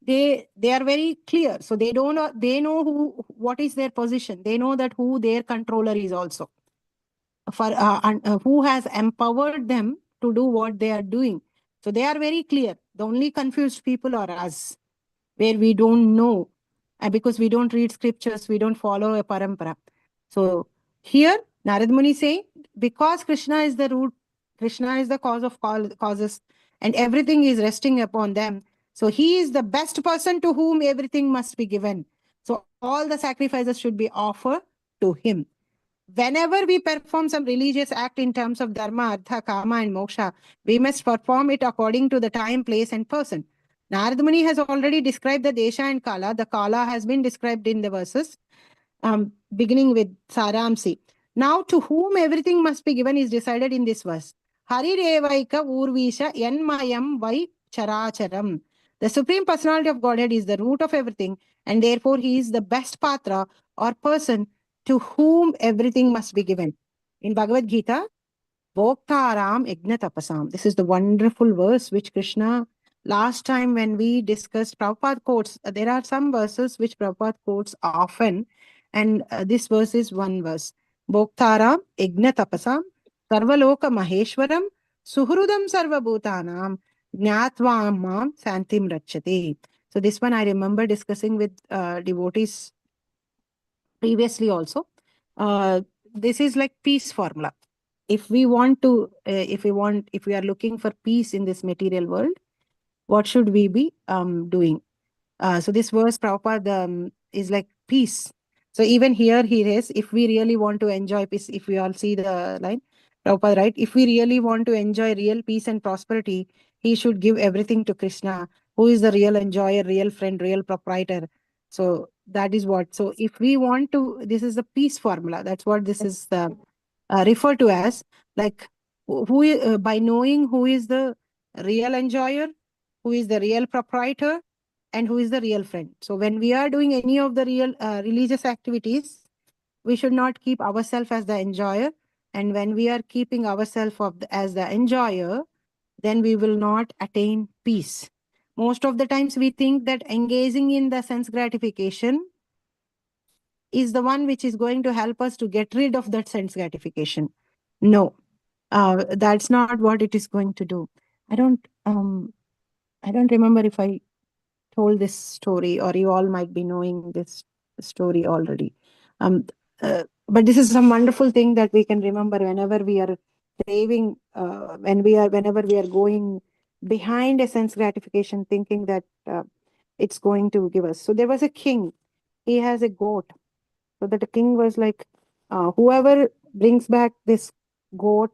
they are very clear. So they don't know, they know what is their position. They know that who their controller is also, for who has empowered them to do what they are doing. So they are very clear. The only confused people are us, where we don't know, and because we don't read scriptures, we don't follow a parampara. So here Narad Muni saying, because Krishna is the root, Krishna is the cause of causes, and everything is resting upon them. So he is the best person to whom everything must be given. So all the sacrifices should be offered to him. Whenever we perform some religious act in terms of dharma, artha, kama, and moksha, we must perform it according to the time, place, and person. Narad Muni has already described the desha and kala. The kala has been described in the verses, beginning with Saramsi. Now, to whom everything must be given is decided in this verse. Hari Revaika Urvisha Yanmayam Vai Characharam. The Supreme Personality of Godhead is the root of everything, and therefore he is the best patra or person to whom everything must be given. In Bhagavad Gita, Bhoktaram Yajna Tapasam. This is the wonderful verse which Krishna, last time when we discussed Prabhupada quotes, there are some verses which Prabhupada quotes often, and this verse is one verse. Bhoktaram Yajna Tapasam Sarvaloka Maheshwaram Suhrudam Sarvabhutanam Jnatvam Mam Santim Rachate. So this one I remember discussing with devotees previously also. This is like peace formula. If we want to, if we are looking for peace in this material world, what should we be doing? So this verse, Prabhupada, is like peace. So even here he is, if we really want to enjoy peace, if we all see the line, Prabhupada, right? If we really want to enjoy real peace and prosperity, he should give everything to Krishna, who is the real enjoyer, real friend, real proprietor. So that is what. So if we want to, this is the peace formula. That's what this is referred to as. Like by knowing who is the real enjoyer, who is the real proprietor, and who is the real friend. So when we are doing any of the real religious activities, we should not keep ourselves as the enjoyer. And when we are keeping ourselves as the enjoyer, then we will not attain peace. Most of the times we think that engaging in the sense gratification is the one which is going to help us to get rid of that sense gratification. No, that's not what it is going to do. I don't remember if I told this story, or you all might be knowing this story already. But this is some wonderful thing that we can remember whenever we are craving, whenever we are going behind a sense gratification, thinking that it's going to give us. So there was a king. He has a goat. So that the king was like, whoever brings back this goat,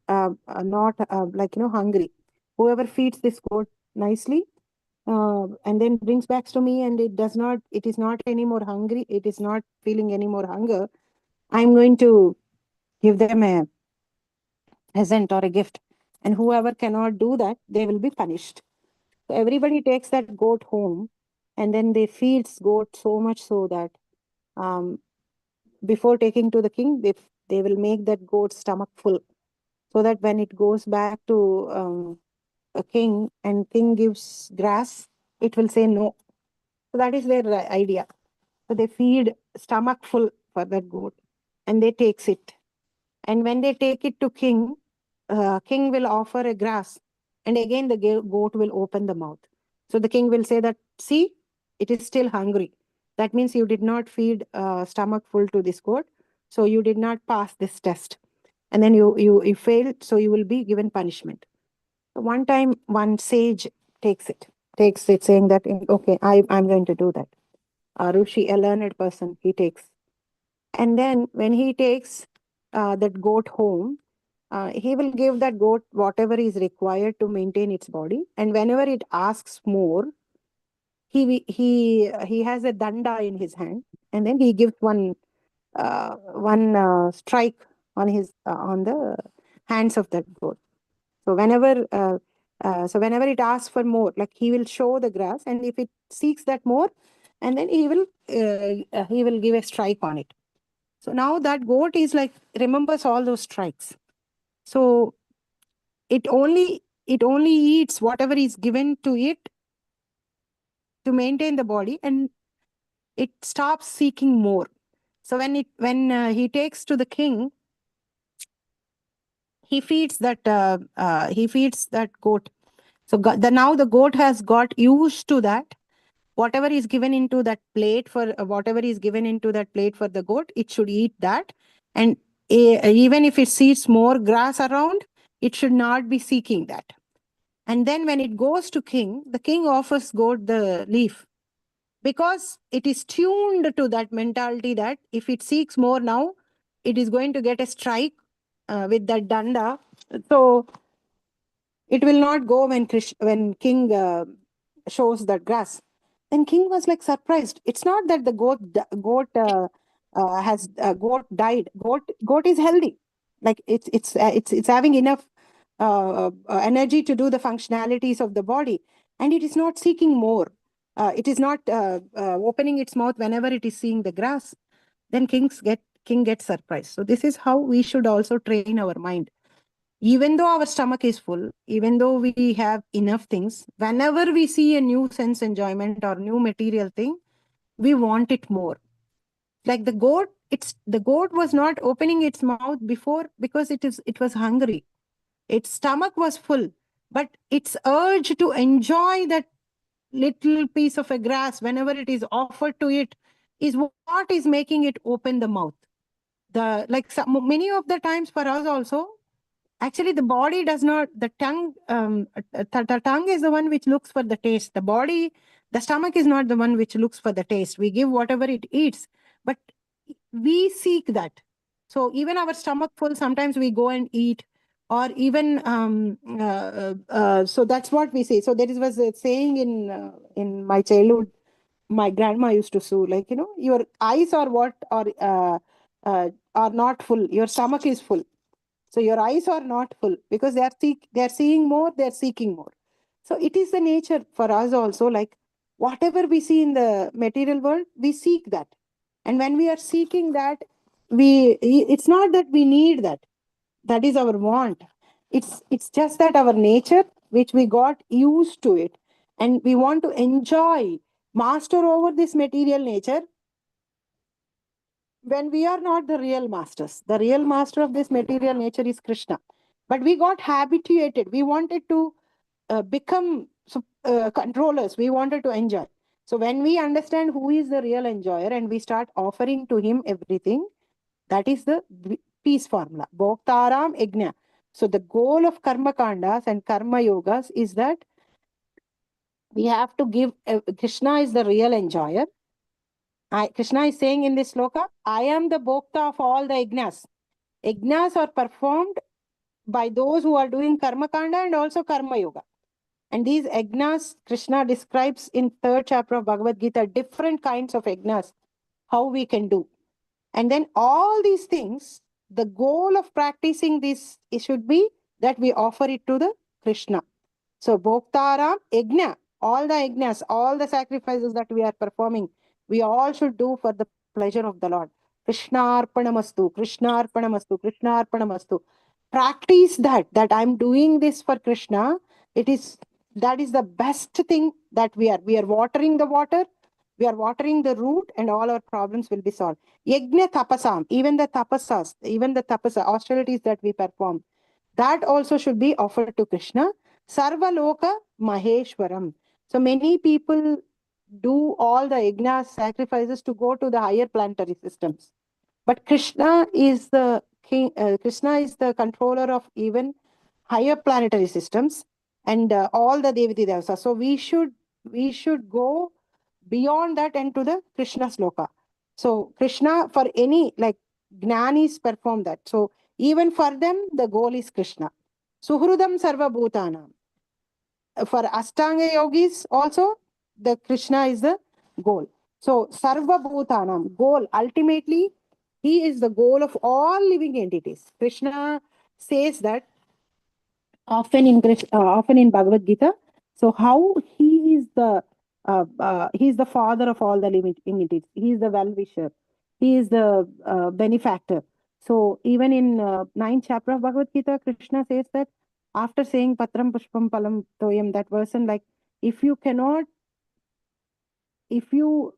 not hungry, whoever feeds this goat nicely, and then brings back to me, and it is not any more hungry, it is not feeling any more hunger, I'm going to give them a present or a gift. And whoever cannot do that, they will be punished. So everybody takes that goat home, and then they feeds goat so much so that before taking to the king, they will make that goat stomach full, so that when it goes back to a king and king gives grass, it will say no. So that is their idea. So they feed stomach full for that goat, and they takes it. And when they take it to king, king will offer a grass, and again the goat will open the mouth. So the king will say that, see, it is still hungry. That means you did not feed stomach full to this goat, so you did not pass this test, and then you failed, so you will be given punishment. So one time, one sage takes it, saying that, okay, I'm going to do that. Rushi, a learned person, he takes. And then when he takes that goat home, he will give that goat whatever is required to maintain its body. And whenever it asks more, he has a danda in his hand, and then he gives one strike on the hands of that goat. So whenever it asks for more, like he will show the grass, and if it seeks that more, and then he will give a strike on it. So now that goat is like remembers all those strikes. So it only eats whatever is given to it to maintain the body, and it stops seeking more. So when he takes to the king, he feeds that goat. So now the goat has got used to that. Whatever is given into that plate for the goat, it should eat that. And even if it sees more grass around, it should not be seeking that. And then when it goes to king, the king offers goat the leaf, because it is tuned to that mentality that if it seeks more now, it is going to get a strike with that danda. So it will not go when king shows that grass. Then king was like surprised. It's not that the goat died. Goat is healthy. Like it's having enough energy to do the functionalities of the body, and it is not seeking more. It is not opening its mouth whenever it is seeing the grass. Then king gets surprised. So this is how we should also train our mind. Even though our stomach is full, even though we have enough things, whenever we see a new sense enjoyment or new material thing, we want it more. Like the goat was not opening its mouth before because it was hungry. Its stomach was full, but its urge to enjoy that little piece of a grass whenever it is offered to it is what is making it open the mouth. Many of the times for us also, actually the body does not, the tongue is the one which looks for the taste. The stomach is not the one which looks for the taste. We give whatever it eats, but we seek that. So even our stomach full, sometimes we go and eat, or even so that's what we say. So there was a saying in my childhood, my grandma used to say, like, your eyes are what are not full, your stomach is full. So your eyes are not full because they are seeing more, they are seeking more. So it is the nature for us also, like whatever we see in the material world, we seek that. And when we are seeking that, it's not that we need that. That is our want. It's just that our nature, which we got used to it, and we want to enjoy, master over this material nature, when we are not the real masters. The real master of this material nature is Krishna. But we got habituated. We wanted to become controllers. We wanted to enjoy. So when we understand who is the real enjoyer and we start offering to him everything, that is the peace formula. Bhoktaram Yajna. So the goal of karma kandas and karma yogas is that we have to give, Krishna is the real enjoyer. Krishna is saying in this sloka, I am the bhokta of all the yajnas. Yajnas are performed by those who are doing karma kanda and also karma yoga. And these yajnas, Krishna describes in 3rd chapter of Bhagavad Gita, different kinds of yajnas, how we can do. And then all these things, the goal of practicing this, it should be that we offer it to the Krishna. So Bhoktaram Yajna, all the yajnas, all the sacrifices that we are performing, we all should do for the pleasure of the Lord. Krishna Arpanamastu, Krishna Arpanamastu, Krishna Arpanamastu. Practice that I'm doing this for Krishna. That is the best thing that we are watering the water, we are watering the root, and all our problems will be solved. Yajna tapasam, even the tapasa, austerities that we perform, that also should be offered to Krishna. Sarvaloka Maheshwaram. So many people do all the yajna sacrifices to go to the higher planetary systems. But Krishna is the king, Krishna is the controller of even higher planetary systems and all the Devati Devasas. So we should go beyond that and to the Krishna sloka. So Krishna, for any, like Jnanis perform that. So even for them, the goal is Krishna. Suhrudam Sarva Bhutanam. For Ashtanga yogis also, the Krishna is the goal. So Sarva Bhutanam, goal, ultimately, he is the goal of all living entities. Krishna says that often in Bhagavad Gita. So how he is the father of all the living entities. He is the well-wisher. He is the benefactor. So even in ninth chapter of Bhagavad Gita, Krishna says that after saying Patram Pushpam Palam Toyam, that person, like, if you cannot, if you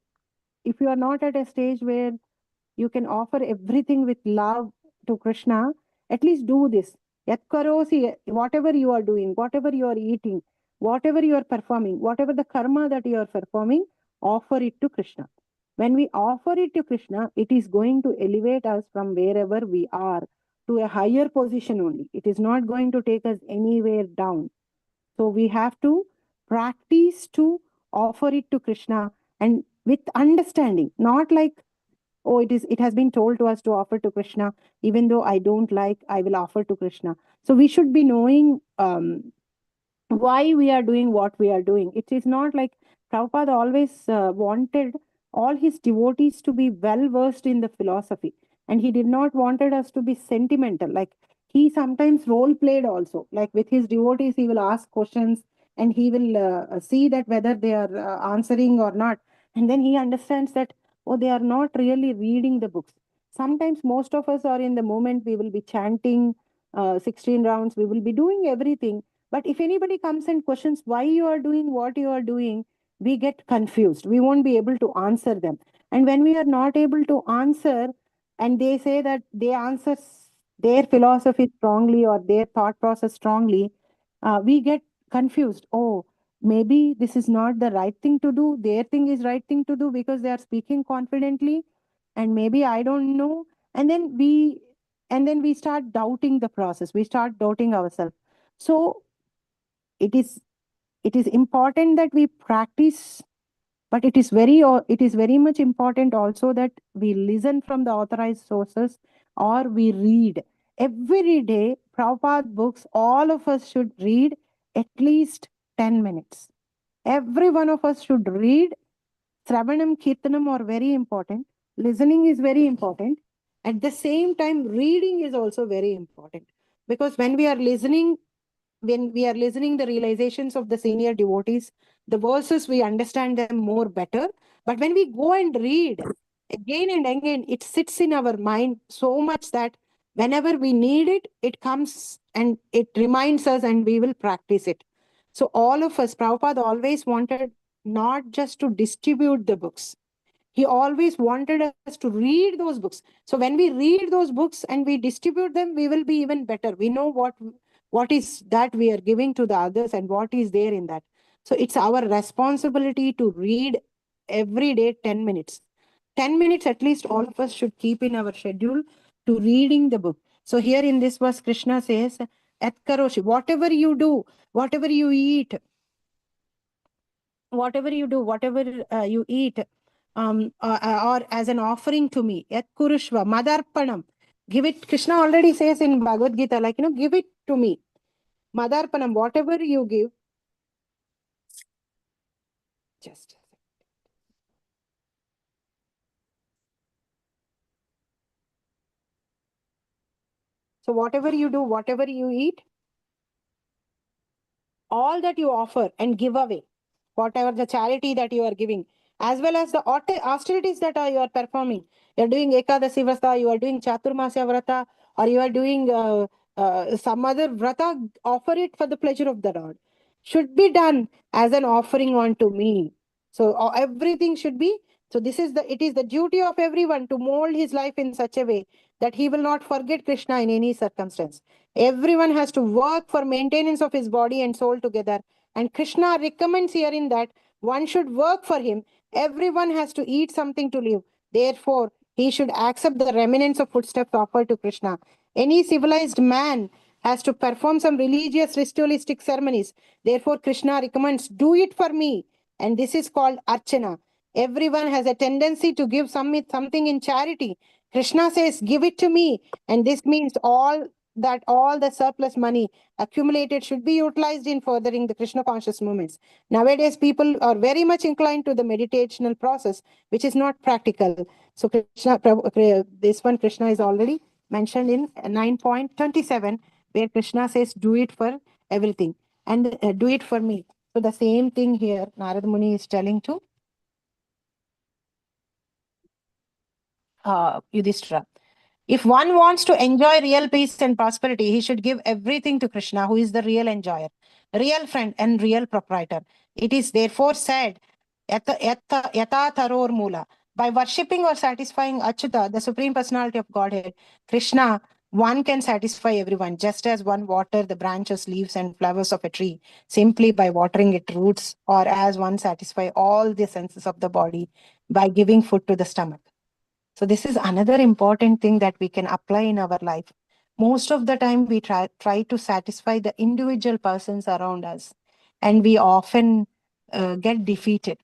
if you are not at a stage where you can offer everything with love to Krishna, at least do this. Yat karosi, whatever you are doing, whatever you are eating, whatever you are performing, whatever the karma that you are performing, offer it to Krishna. When we offer it to Krishna, it is going to elevate us from wherever we are to a higher position only. It is not going to take us anywhere down. So we have to practice to offer it to Krishna, and with understanding, not like, oh, it has been told to us to offer to Krishna, even though I don't like, I will offer to Krishna. So we should be knowing why we are doing what we are doing. It is not like Prabhupada always wanted all his devotees to be well versed in the philosophy, and he did not wanted us to be sentimental. Like, he sometimes role played also. Like, with his devotees, he will ask questions, and he will see that whether they are answering or not, and then he understands that, oh, they are not really reading the books. Sometimes most of us are in the moment. We will be chanting 16 rounds. We will be doing everything, but if anybody comes and questions why you are doing what you are doing, we get confused. We won't be able to answer them. And when we are not able to answer, and they say that they answer their philosophy strongly or their thought process strongly, we get confused. Oh, maybe this is not the right thing to do. Their thing is right thing to do because they are speaking confidently, and maybe I don't know. And then we start doubting the process. We start doubting ourselves. So it is important that we practice, but it is very much important also that we listen from the authorized sources, or we read every day. Prabhupada books, all of us should read at least 10 minutes. Every one of us should read. Sravanam, Kirtanam are very important. Listening is very important. At the same time, reading is also very important, because when we are listening the realizations of the senior devotees, the verses, we understand them more better. But when we go and read again and again, it sits in our mind so much that whenever we need it, it comes and it reminds us, and we will practice it. So all of us, Prabhupada always wanted not just to distribute the books. He always wanted us to read those books. So when we read those books and we distribute them, we will be even better. We know what is that we are giving to the others and what is there in that. So it's our responsibility to read every day 10 minutes. 10 minutes at least all of us should keep in our schedule to reading the book. So here in this verse, Krishna says, "Et karoshi," whatever you do, whatever you eat, whatever you eat, or as an offering to me, yat kurushva, madarpanam, give it. Krishna already says in Bhagavad Gita, like, give it to me. Madarpanam, whatever you give, just. So whatever you do, whatever you eat, all that you offer and give away, whatever the charity that you are giving, as well as the austerities that you are performing. You are doing Ekadasi Vrata, you are doing Chaturmasya Vrata, or you are doing some other Vrata, offer it for the pleasure of the Lord. Should be done as an offering unto me. So everything should be. So it is the duty of everyone to mold his life in such a way that he will not forget Krishna in any circumstance. Everyone has to work for maintenance of his body and soul together. And Krishna recommends herein that one should work for him. Everyone has to eat something to live. Therefore, he should accept the remnants of footsteps offered to Krishna. Any civilized man has to perform some religious ritualistic ceremonies. Therefore, Krishna recommends, do it for me. And this is called Archana. Everyone has a tendency to give something in charity. Krishna says, give it to me. And this means all that all the surplus money accumulated should be utilized in furthering the Krishna conscious movements. Nowadays, people are very much inclined to the meditational process, which is not practical. So this one Krishna is already mentioned in 9.27, where Krishna says, do it for everything and do it for me. So the same thing here, Narad Muni is telling to Yudhishthira. If one wants to enjoy real peace and prosperity, he should give everything to Krishna, who is the real enjoyer, real friend, and real proprietor. It is therefore said, Yata Taror Mula. By worshipping or satisfying Achyuta, the Supreme Personality of Godhead, Krishna, one can satisfy everyone, just as one water the branches, leaves, and flowers of a tree, simply by watering its roots, or as one satisfy all the senses of the body by giving food to the stomach. So this is another important thing that we can apply in our life. Most of the time we try to satisfy the individual persons around us, and we often get defeated.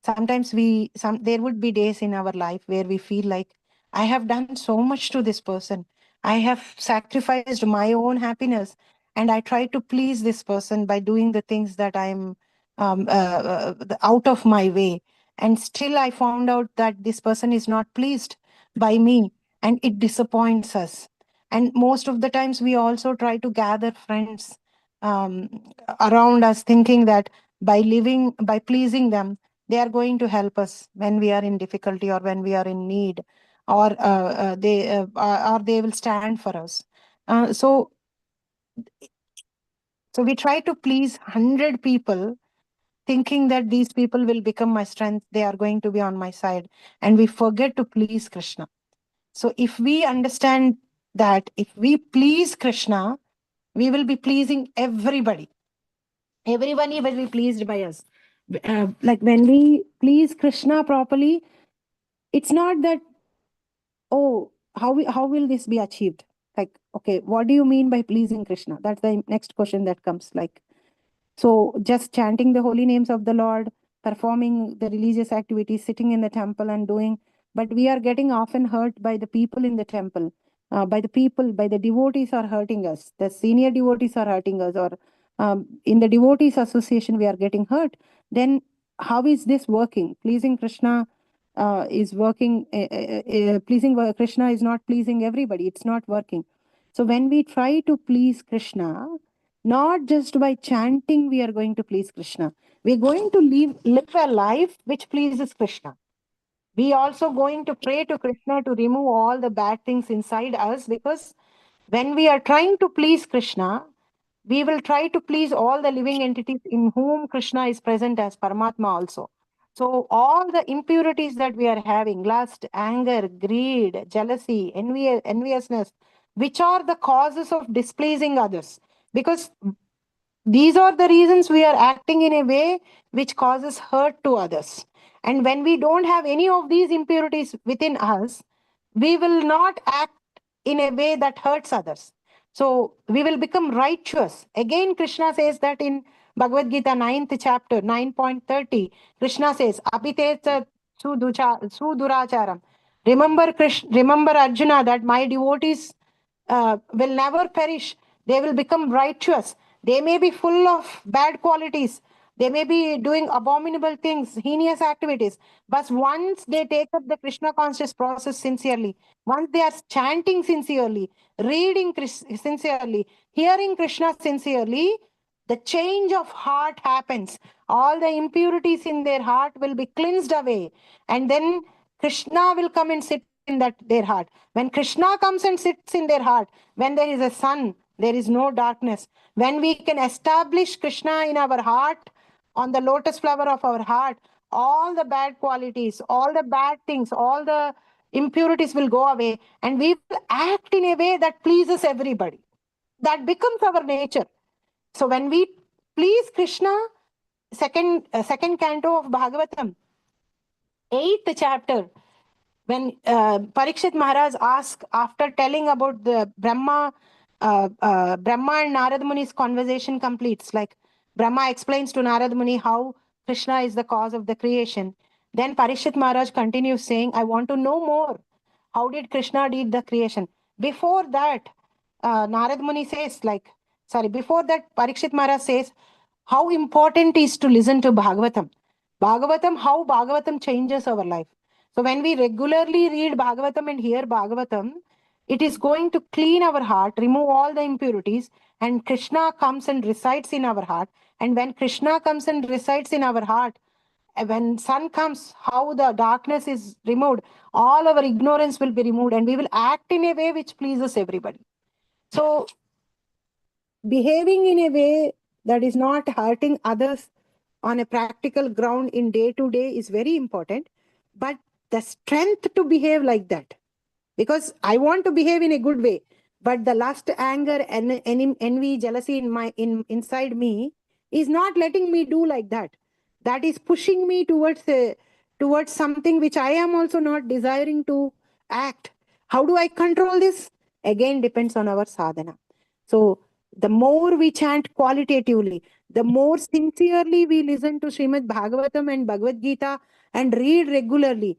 Sometimes there would be days in our life where we feel like, I have done so much to this person. I have sacrificed my own happiness, and I try to please this person by doing the things that I'm out of my way. And still I found out that this person is not pleased by me, and it disappoints us. And most of the times we also try to gather friends um, around us, thinking that by pleasing them, they are going to help us when we are in difficulty or when we are in need, or they will stand for us. So we try to please 100 people, thinking that these people will become my strength, they are going to be on my side, and we forget to please Krishna. So if we understand that if we please Krishna, we will be pleasing everybody. Everybody will be pleased by us. Like when we please Krishna properly, it's not that, oh, how will this be achieved? Like, okay, what do you mean by pleasing Krishna? That's the next question that comes. Like, so just chanting the holy names of the Lord, performing the religious activities, sitting in the temple and doing, but we are getting often hurt by the people in the temple, by the devotees are hurting us. The senior devotees are hurting us, or in the devotees association we are getting hurt. Then how is this working? Pleasing Krishna is working. Pleasing Krishna is not pleasing everybody. It's not working. So when we try to please Krishna, not just by chanting, we are going to please Krishna. We're going to live a life which pleases Krishna. We also going to pray to Krishna to remove all the bad things inside us, because when we are trying to please Krishna, we will try to please all the living entities in whom Krishna is present as Paramatma also. So all the impurities that we are having, lust, anger, greed, jealousy, enviousness, which are the causes of displeasing others. Because these are the reasons we are acting in a way which causes hurt to others. And when we don't have any of these impurities within us, we will not act in a way that hurts others. So we will become righteous. Again, Krishna says that in Bhagavad Gita, 9th chapter, 9.30, Krishna says, Apiteta suduracharam. Remember Arjuna, that my devotees will never perish. They will become righteous. They may be full of bad qualities. They may be doing abominable things, heinous activities. But once they take up the Krishna conscious process sincerely, once they are chanting sincerely, reading sincerely, hearing Krishna sincerely, the change of heart happens. All the impurities in their heart will be cleansed away. And then Krishna will come and sit in their heart. When Krishna comes and sits in their heart, when there is a sun, there is no darkness. When we can establish Krishna in our heart, on the lotus flower of our heart, all the bad qualities, all the bad things, all the impurities will go away, and we will act in a way that pleases everybody. That becomes our nature. So when we please Krishna, second canto of Bhagavatam, 8th chapter, when Parikshit Maharaj asked, after telling about the Brahma and Narad Muni's conversation completes, like Brahma explains to Narad Muni how Krishna is the cause of the creation. Then Parikshit Maharaj continues saying, I want to know more. How did Krishna did the creation? Before that, Narad Muni says, before that, Parikshit Maharaj says how important is to listen to Bhagavatam. How Bhagavatam changes our life. So when we regularly read Bhagavatam and hear Bhagavatam, it is going to clean our heart, remove all the impurities, and Krishna comes and resides in our heart. And when Krishna comes and resides in our heart, when sun comes, how the darkness is removed, all our ignorance will be removed, and we will act in a way which pleases everybody. So behaving in a way that is not hurting others on a practical ground in day to day is very important, but the strength to behave like that, because I want to behave in a good way, but the lust, anger, and envy, jealousy inside me is not letting me do like that. That is pushing me towards something which I am also not desiring to act. How do I control this? Again, depends on our sadhana. So the more we chant qualitatively, the more sincerely we listen to Srimad Bhagavatam and Bhagavad Gita and read regularly,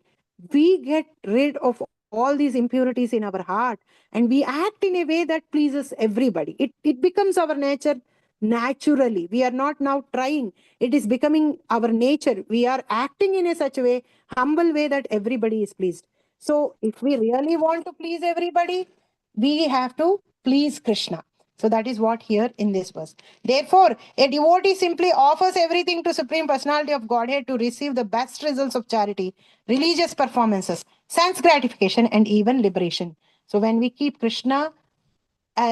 we get rid of all these impurities in our heart, and we act in a way that pleases everybody. It becomes our nature naturally. We are not now trying. It is becoming our nature. We are acting in a such a way, humble way, that everybody is pleased. So if we really want to please everybody, we have to please Krishna. So that is what here in this verse. Therefore, a devotee simply offers everything to Supreme Personality of Godhead to receive the best results of charity, religious performances, sense gratification, and even liberation. So when we keep Krishna,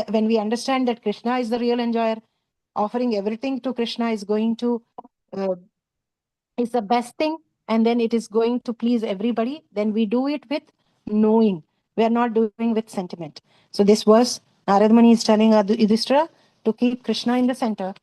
when we understand that Krishna is the real enjoyer, offering everything to Krishna is going to uh, is the best thing, and then it is going to please everybody, then we do it with knowing. We are not doing with sentiment. So this verse, Narad Muni is telling Yudhishthira to keep Krishna in the center,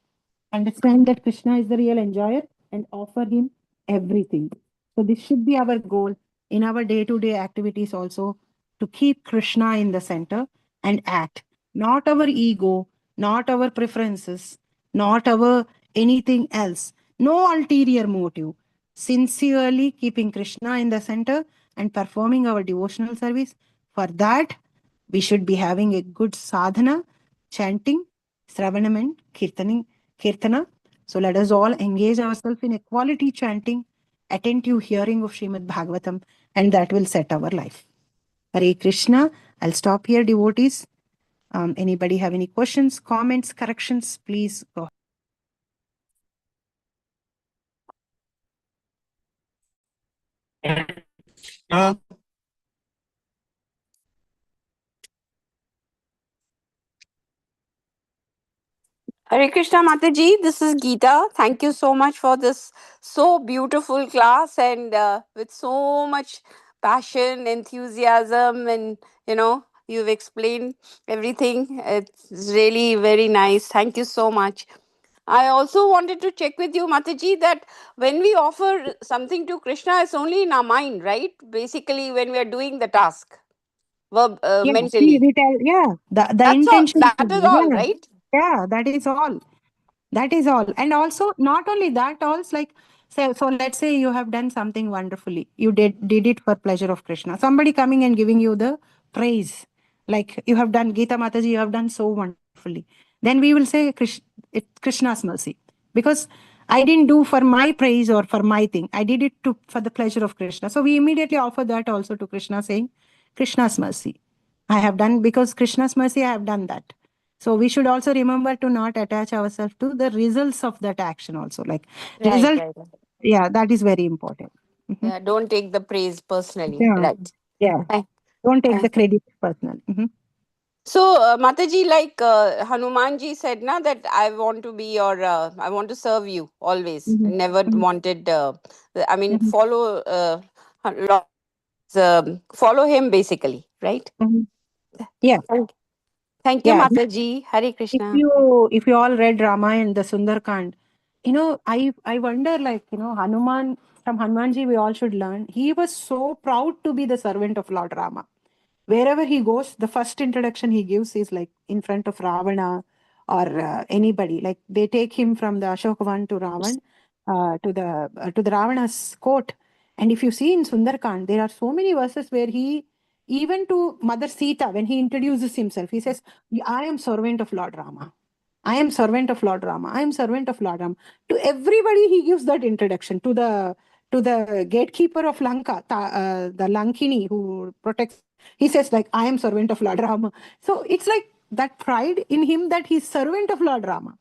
understand that Krishna is the real enjoyer, and offer him everything. So this should be our goal in our day-to-day activities also, to keep Krishna in the center and act. Not our ego, not our preferences, not our anything else. No ulterior motive. Sincerely keeping Krishna in the center and performing our devotional service. For that, we should be having a good sadhana, chanting, Sravanam and Kirtana. So let us all engage ourselves in a quality chanting, attentive hearing of Srimad Bhagavatam, and that will set our life. Hare Krishna. I'll stop here, devotees. Anybody have any questions, comments, corrections? Please go.
Hare Krishna Mataji, this is Geeta. Thank you so much for this so beautiful class, and with so much passion, enthusiasm, and you've explained everything. It's really very nice. Thank you so much. I also wanted to check with you, Mataji, that when we offer something to Krishna, it's only in our mind, right? Basically, when we are doing the task,
Yeah,
mentally.
the
That's all.
intention
That
should
is
be,
all, right?
that is all. That is all. And also, not only that, also, like, so let's say you have done something wonderfully. You did it for pleasure of Krishna. Somebody coming and giving you the praise, like you have done, Geeta Mataji, you have done so wonderfully. Then we will say it's Krishna's mercy, because I didn't do for my praise or for my thing. I did it for the pleasure of Krishna. So we immediately offer that also to Krishna, saying, Krishna's mercy. I have done, because Krishna's mercy, I have done that. So we should also remember to not attach ourselves to the results of that action also. Like
Right,
result,
right.
yeah, that is very important. Mhm.
Yeah, don't take the praise personally.
Yeah,
Right.
yeah.
Eh,
Don't take
eh.
the credit personal. Mhm.
So, Mataji, like Hanumanji said, na, that I want to be your, I want to serve you always.
Mhm.
Never
Mhm.
wanted, I mean,
Mhm.
follow him basically, right?
Mhm. Yeah,
Thank, thank you,
yeah.
Mataji. Hare
If
Krishna.
you all read Ramayana, the Sundarkand, I wonder, like, Hanuman, from Hanumanji we all should learn. He was so proud to be the servant of Lord Rama. Wherever he goes, the first introduction he gives is like in front of Ravana or anybody. Like they take him from the Ashokavan to Ravan, to the Ravana's court. And if you see in Sundarkand, there are so many verses where he Even to Mother Sita, when he introduces himself, he says, I am servant of Lord Rama. I am servant of Lord Rama. I am servant of Lord Rama. To everybody, he gives that introduction. To the gatekeeper of Lanka, the Lankini who protects, he says like, I am servant of Lord Rama. So it's like that pride in him that he's servant of Lord Rama.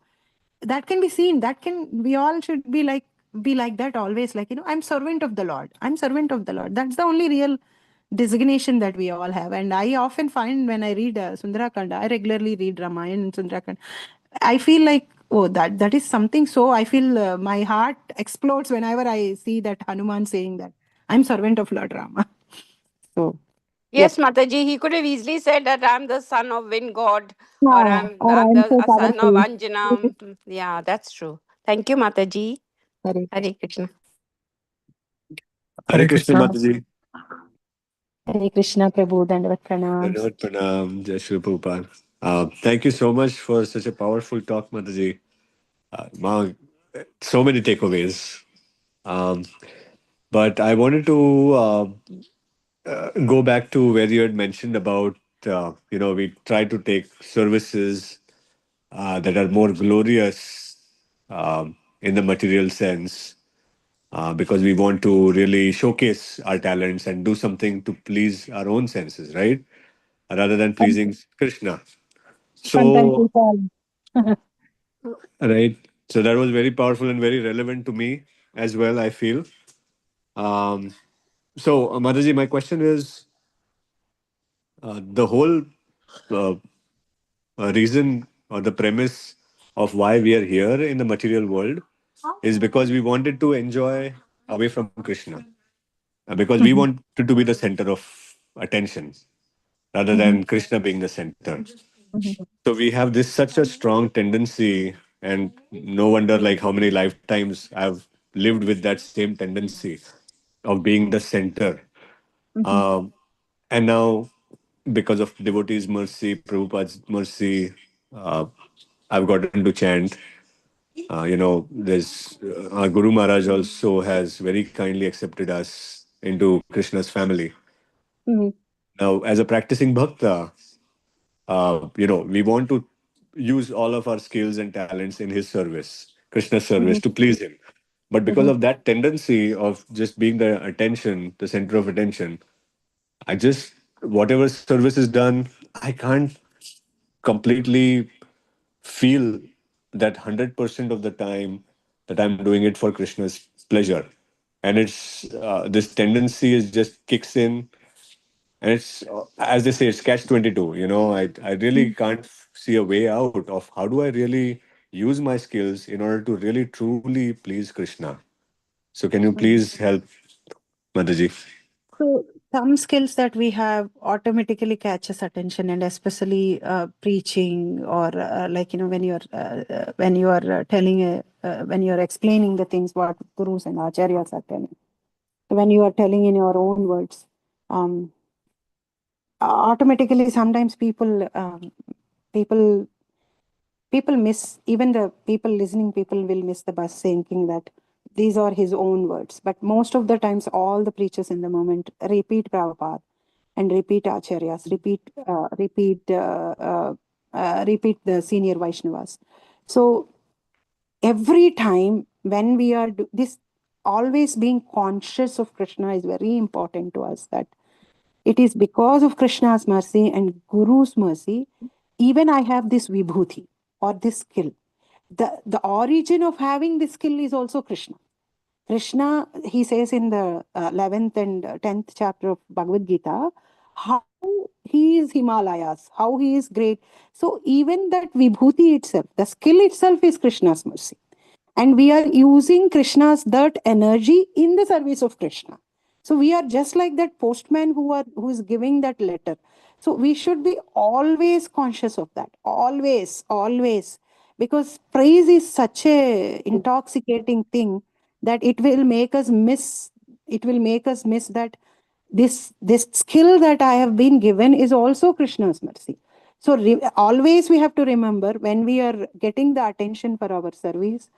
That can be seen. We all should be like that always. Like, I'm servant of the Lord. I'm servant of the Lord. That's the only real designation that we all have. And I often find when I read Sundarakanda, I regularly read Ramayana and Sundarakanda, I feel like, oh, that is something. So I feel my heart explodes whenever I see that Hanuman saying that I'm servant of Lord Rama. So
Yes, Mataji, he could have easily said that I'm the son of wind god, or I'm
I'm
the
so
a son of
powerful.
Anjana. Yeah, that's true. Thank you, Mataji.
Hare
Hare Krishna.
Hare Krishna, Mataji.
Hare Krishna, Prabhu, Dandavat Pranam.
Dandavat Pranam, Jai Shri Prabhupada. Thank you so much for such a powerful talk, Mataji. So many takeaways. Um, but I wanted to go back to where you had mentioned about, we try to take services that are more glorious in the material sense because we want to really showcase our talents and do something to please our own senses, right? Rather than pleasing Krishna.
Sometimes we
So,
fall.
right. So that was very powerful and very relevant to me as well, I feel. Um, Mataji, my question is the whole uh, reason or the premise of why we are here in the material world is because we wanted to enjoy away from Krishna, because we wanted to be the center of attention rather than Krishna being the center. So we have this such a strong tendency, and no wonder like how many lifetimes I've lived with that same tendency of being the center. Um, and now, because of devotees' mercy, Prabhupada's mercy, uh, I've gotten to chant. There's our Guru Maharaj also has very kindly accepted us into Krishna's family. Now, as a practicing bhakta, we want to use all of our skills and talents in his service, Krishna's service, to please him. But because of that tendency of just being the attention, the center of attention, I just, whatever service is done, I can't completely feel that 100% of the time that I'm doing it for Krishna's pleasure. And it's this tendency is just kicks in, and it's as they say, it's catch 22. I really can't see a way out of how do I really use my skills in order to really truly please Krishna. So can you please help, Mataji?
So some skills that we have automatically catches attention, and especially preaching or when you are when you are explaining the things what gurus and acharyas are telling. When you are telling in your own words, automatically sometimes people people miss, even the people listening, people will miss the bus thinking that these are his own words. But most of the times, all the preachers in the moment repeat Prabhupada and repeat Acharyas, repeat the senior Vaishnavas. So every time when we are this, always being conscious of Krishna is very important to us. That it is because of Krishna's mercy and Guru's mercy, even I have this vibhuti or this skill. The origin of having this skill is also Krishna. Krishna, he says in the 11th and 10th chapter of Bhagavad Gita, how he is Himalayas, how he is great. So even that vibhuti itself, the skill itself is Krishna's mercy. And we are using Krishna's that energy in the service of Krishna. So we are just like that postman who is giving that letter. So we should be always conscious of that. Always. Because praise is such a intoxicating thing that it will make us miss that this skill that I have been given is also Krishna's mercy. So always we have to remember, when we are getting the attention for our service,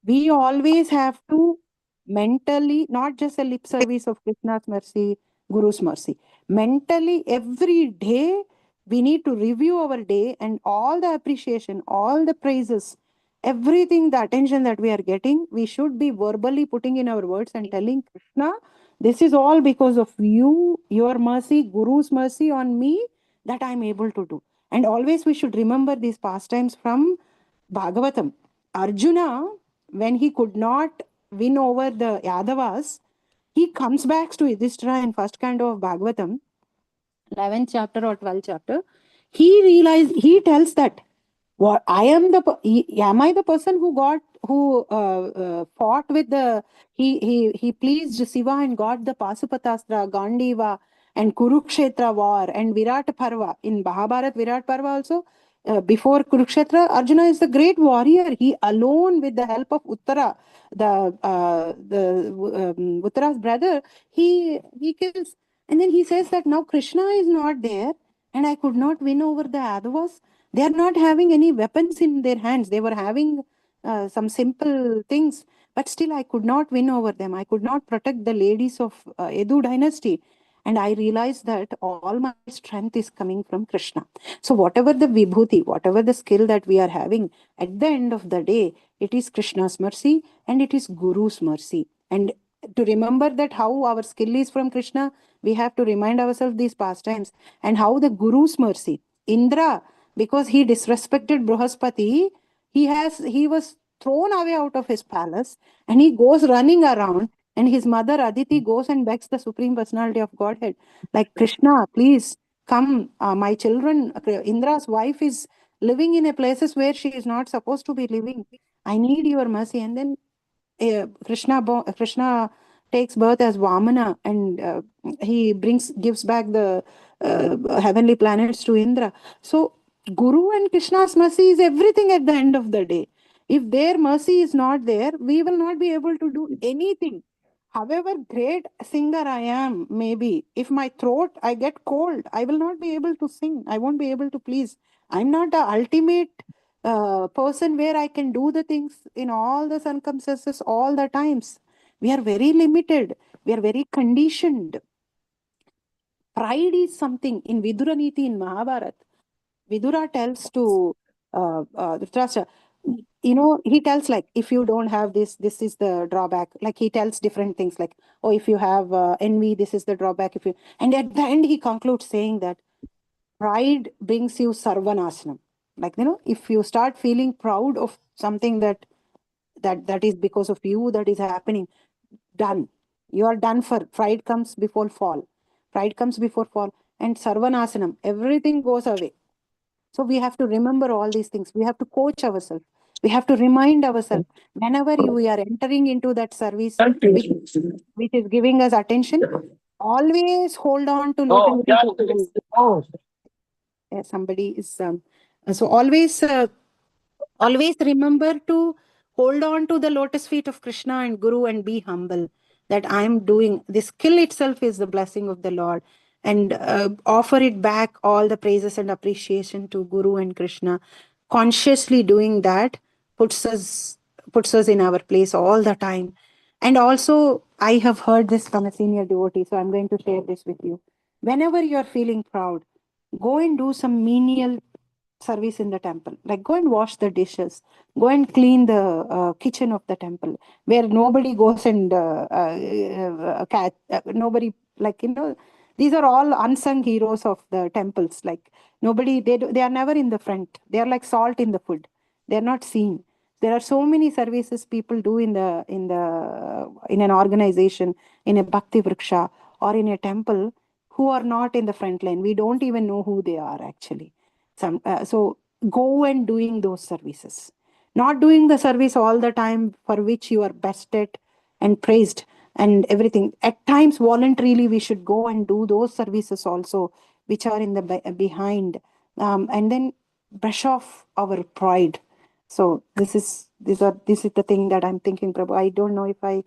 we always have to mentally, not just a lip service of Krishna's mercy, Guru's mercy. Mentally, every day, we need to review our day, and all the appreciation, all the praises, everything, the attention that we are getting, we should be verbally putting in our words and telling Krishna, this is all because of you, your mercy, Guru's mercy on me, that I am able to do. And always we should remember these pastimes from Bhagavatam. Arjuna, when he could not win over the Yadavas, he comes back to Yudhishthira in first canto of Bhagavatam, 11th chapter or 12th chapter. He tells that, what I am am I the person who fought with he pleased Shiva and got the Pasupatastra, Gandiva, and Kurukshetra war and Virat Parva. In Mahabharat, Virat Parva also, before Kurukshetra, Arjuna is the great warrior. He alone, with the help of Uttara, Uttara's brother, he kills. And then he says that now Krishna is not there, and I could not win over the Adavas. They are not having any weapons in their hands. They were having some simple things, but still I could not win over them. I could not protect the ladies of Edu dynasty. And I realized that all my strength is coming from Krishna. So whatever the vibhuti, whatever the skill that we are having, at the end of the day, it is Krishna's mercy and it is Guru's mercy. And to remember that how our skill is from Krishna, we have to remind ourselves these pastimes, and how the Guru's mercy. Indra, because he disrespected Bruhaspati, he was thrown away out of his palace, and he goes running around, and his mother Aditi goes and begs the Supreme Personality of Godhead, like, Krishna, please come, my children, Indra's wife is living in a places where she is not supposed to be living. I need your mercy. And then Krishna takes birth as Vamana, and he gives back the heavenly planets to Indra. So Guru and Krishna's mercy is everything at the end of the day. If their mercy is not there, we will not be able to do anything. However great singer I am, maybe, if my throat, I get cold, I will not be able to sing. I won't be able to please. I'm not the ultimate person where I can do the things in all the circumstances all the times. We are very limited. We are very conditioned. Pride is something in Vidura Niti in Mahabharata. Vidura tells to Dhritarashtra, he tells, like, if you don't have this is the drawback. Like, he tells different things, like, oh, if you have envy, this is the drawback. And at the end, he concludes saying that pride brings you sarvanasanam. Like, if you start feeling proud of something that is because of you, that is happening, done. You are done for. Pride comes before fall. Pride comes before fall. And sarvanasanam, everything goes away. So we have to remember all these things. We have to coach ourselves. We have to remind ourselves whenever we are entering into that service which is giving us attention, always hold on to lotus feet. Somebody is so always remember to hold on to the lotus feet of Krishna and Guru and be humble, that I am doing this. Skill itself is the blessing of the Lord, and offer it back all the praises and appreciation to Guru and Krishna. Consciously doing that puts us in our place all the time. And also, I have heard this from a senior devotee, so I'm going to share this with you. Whenever you're feeling proud, go and do some menial service in the temple. Like, go and wash the dishes, go and clean the kitchen of the temple, where nobody goes and nobody, like, these are all unsung heroes of the temples. Like, nobody, they are never in the front. They are like salt in the food. They are not seen. There are so many services people do in an organization, in a bhakti vriksha, or in a temple, who are not in the front line. We don't even know who they are actually. So go and doing those services, not doing the service all the time for which you are bested and praised and everything. At times, voluntarily, we should go and do those services also, which are in the behind, and then brush off our pride. So this is the thing that I'm thinking, Prabhu. I don't know if I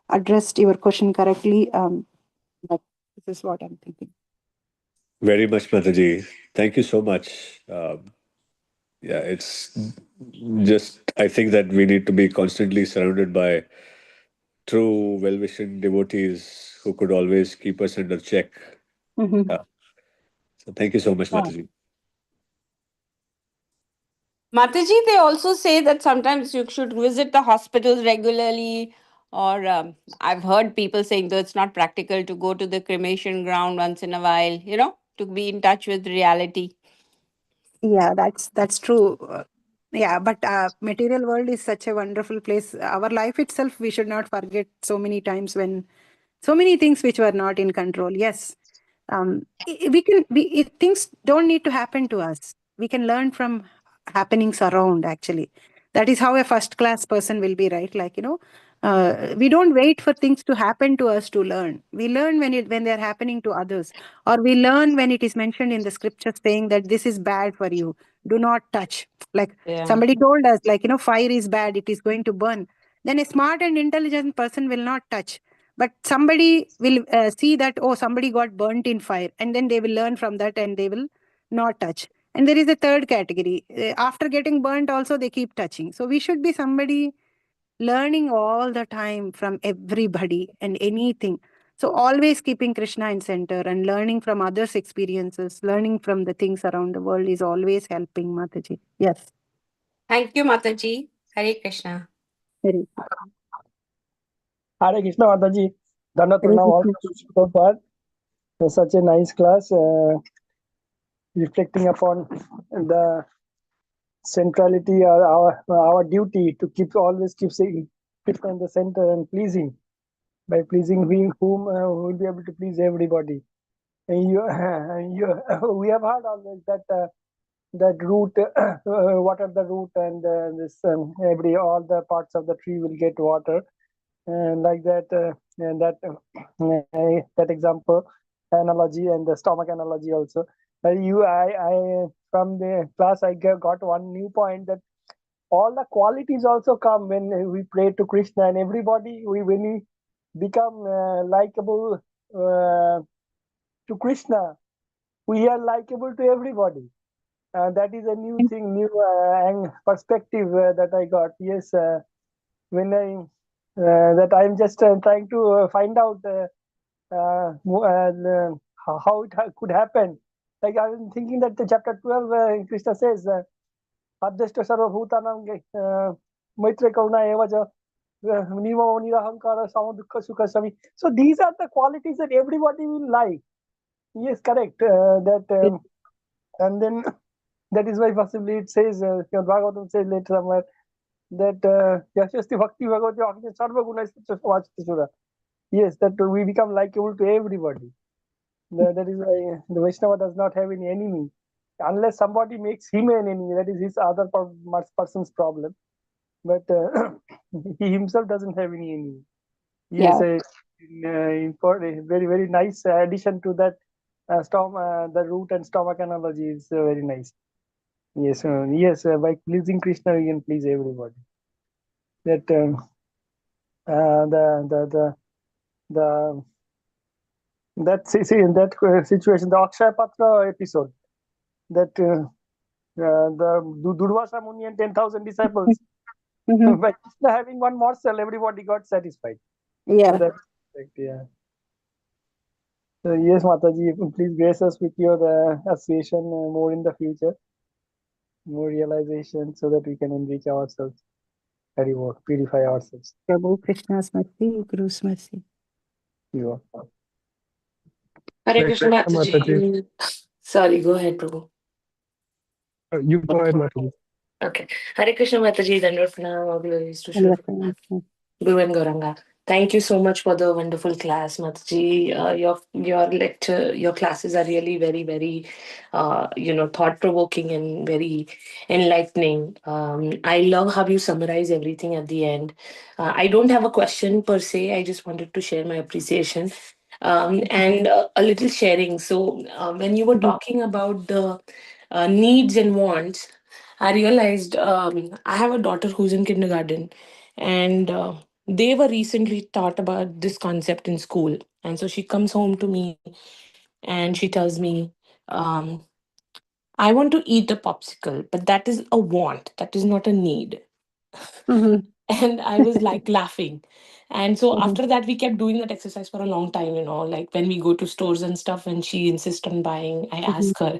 addressed your question correctly, but this is what I'm thinking.
Very much, Mataji. Thank you so much. Yeah, it's just, I think that we need to be constantly surrounded by true, well-wishing devotees who could always keep us under check.
Mhm.
So thank you so much,
Yeah.
Mataji.
Mataji, they also say that sometimes you should visit the hospitals regularly, or I've heard people saying though it's not practical to go to the cremation ground once in a while, to be in touch with reality.
Yeah, that's true. Yeah, but material world is such a wonderful place. Our life itself, we should not forget so many times when so many things which were not in control. Yes, we can. Things don't need to happen to us. We can learn from happenings around. Actually, that is how a first class person will be, right? Like we don't wait for things to happen to us to learn. We learn when they are happening to others, or we learn when it is mentioned in the scripture saying that this is bad for you. Do not touch. Like
Yeah.
somebody told us, like fire is bad. It is going to burn. Then a smart and intelligent person will not touch, but somebody will see that, oh, somebody got burnt in fire, and then they will learn from that and they will not touch. And there is a third category. After getting burnt also they keep touching. So we should be somebody learning all the time from everybody and anything. So always keeping Krishna in center and learning from others experiences, learning from the things around the world is always helping, Mataji. Yes.
Thank you, Mataji. Hare Krishna.
Very,
Hare Krishna Mataji. Dhanat
very
Pranam all
Krishna.
to Prabhupada. Such a nice class, reflecting upon the centrality, our duty to always keep saying Krishna in the center and pleasing. By pleasing whom we will be able to please everybody. And we have heard always that root, water the root, and this all the parts of the tree will get water, and like that, and that example analogy, and the stomach analogy also. I from the class I got one new point, that all the qualities also come when we pray to Krishna, and everybody when we become likable to Krishna, we are likable to everybody. That is a new thing, new perspective that I got. Yes, when that I'm just trying to find out how it could happen. Like I was thinking that the chapter 12, Krishna says, "Adhyashta sarvabhutanam maitre karuna evaja nimo nirahankara samadukha sukha sami." So these are the qualities that everybody will like. Yes, correct. And then that is why possibly it says, Bhagavatam says later somewhere, that Yashasti Bhakti Bhagavati Akya Sarva Guna Vachtasura. Yes, that we become likable to everybody. That is why the Vaishnava does not have any enemy. Unless somebody makes him an enemy, that is his other person's problem. But he himself doesn't have any enemy. Yes,
Yeah.
important, very, very nice addition to that the root and stomach analogy is very nice. Yes, by pleasing Krishna, we can please everybody. That the that see in that situation, the Akshaya Patra episode, that the Durvasa Muni and 10,000 disciples,
Mhm.
by Krishna having one morsel, everybody got satisfied.
Yeah.
So that's correct, yeah. So yes, Mataji, please grace us with your association more in the future, more realization, so that we can enrich ourselves, very more, purify ourselves.
Prabhu Krishna's mercy, Guru's mercy.
You are.
Hare Krishna Mataji. Sorry, go ahead, Prabhu.
You go ahead, Mataji.
Okay. Hare Krishna Mataji, Dandrat Pranam, all glories to Shri
Welcome.
Guru and Gauranga. Thank you so much for the wonderful class, Mataji. Your lecture, your classes are really very, very, thought provoking and very enlightening. I love how you summarize everything at the end. I don't have a question per se. I just wanted to share my appreciation and a little sharing. So when you were talking about the needs and wants, I realized I have a daughter who's in kindergarten, and they were recently taught about this concept in school. And so she comes home to me and she tells me, um, I want to eat a popsicle, but that is a want, that is not a need.
Mhm.
And I was like laughing. And so after that, we kept doing that exercise for a long time, like when we go to stores and stuff and she insists on buying, I ask her.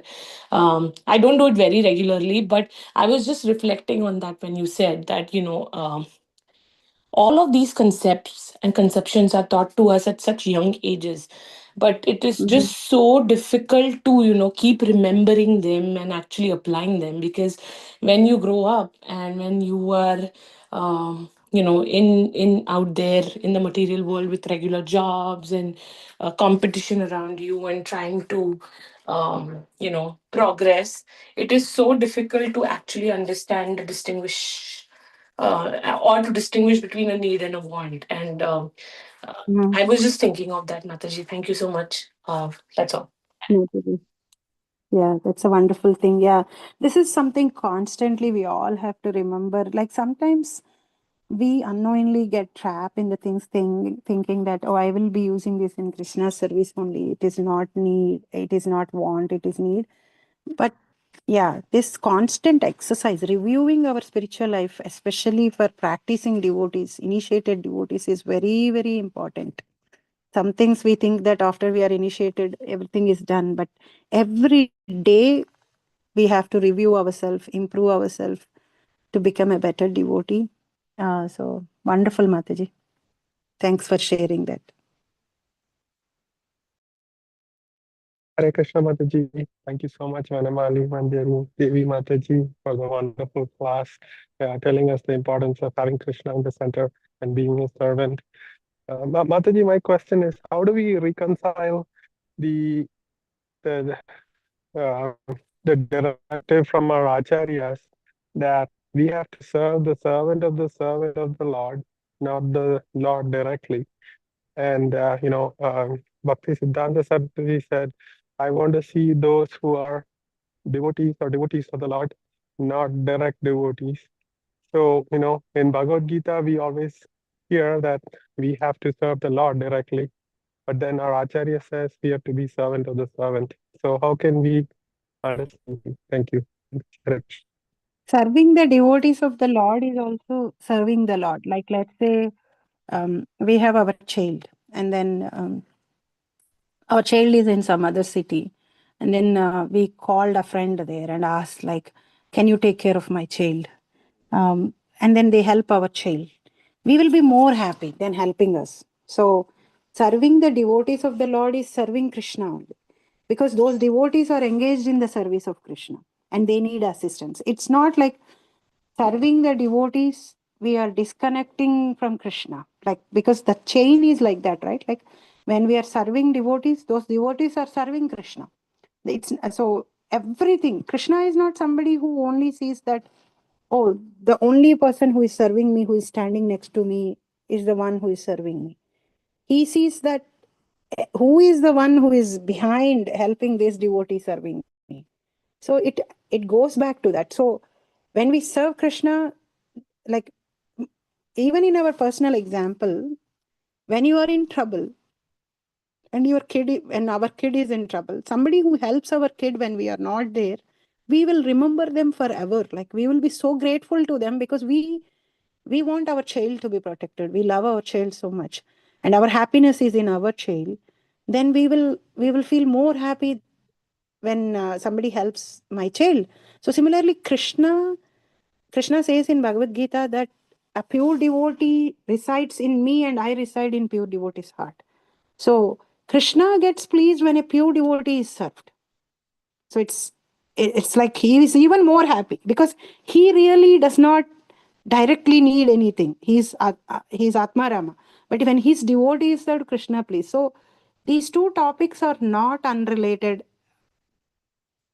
I don't do it very regularly, but I was just reflecting on that when you said that, all of these concepts and conceptions are taught to us at such young ages, but it is just so difficult to keep remembering them and actually applying them, because when you grow up and when you are in out there in the material world with regular jobs and competition around you and trying to progress, it is so difficult to actually understand, distinguish or to distinguish between a need and a want. And I was just thinking of that, Mataji. Thank you so much. That's all.
Mataji. Yeah, that's a wonderful thing. Yeah, this is something constantly we all have to remember. Like sometimes we unknowingly get trapped in the thinking that, oh, I will be using this in Krishna's service only. It is not need, it is not want, it is need. But yeah, this constant exercise, reviewing our spiritual life, especially for practicing devotees, initiated devotees, is very, very important. Some things we think that after we are initiated, everything is done. But every day we have to review ourselves, improve ourselves to become a better devotee. So wonderful, Mataji. Thanks for sharing that.
Hare Krishna Mataji. Thank you so much, Vanamali, Manjari, Devi Mataji, for the wonderful class, telling us the importance of having Krishna in the center and being a servant. Mataji, my question is, how do we reconcile the the the directive from our acharyas that we have to serve the servant of the Lord, not the Lord directly? And Bhakti Siddhanta Saraswati said, I want to see those who are devotees or devotees of the Lord, not direct devotees. So, in Bhagavad Gita, we always hear that we have to serve the Lord directly. But then our Acharya says we have to be servant of the servant. So how can we understand? Thank you.
Serving the devotees of the Lord is also serving the Lord. Like, let's say we have our child, and then our child is in some other city. And then we called a friend there and asked, like, can you take care of my child? And then they help our child. We will be more happy than helping us. So, serving the devotees of the Lord is serving Krishna only, because those devotees are engaged in the service of Krishna and they need assistance. It's not like serving the devotees, we are disconnecting from Krishna. Like, because the chain is like that, right? Like, when we are serving devotees, those devotees are serving Krishna. It's so everything. Krishna is not somebody who only sees that, oh, the only person who is serving me, who is standing next to me, is the one who is serving me. He sees that who is the one who is behind helping this devotee serving me. So it goes back to that. So when we serve Krishna, like even in our personal example, when you are in trouble and our kid is in trouble, somebody who helps our kid when we are not there, we will remember them forever. Like, we will be so grateful to them, because we want our child to be protected. We love our child so much, and our happiness is in our child. Then we will feel more happy when somebody helps my child. So similarly, Krishna says in Bhagavad Gita that a pure devotee resides in me and I reside in pure devotee's heart. So Krishna gets pleased when a pure devotee is served. So it's like he is even more happy, because he really does not directly need anything. He's Atma Rama. But when his devotee is served, Krishna please. So these two topics are not unrelated.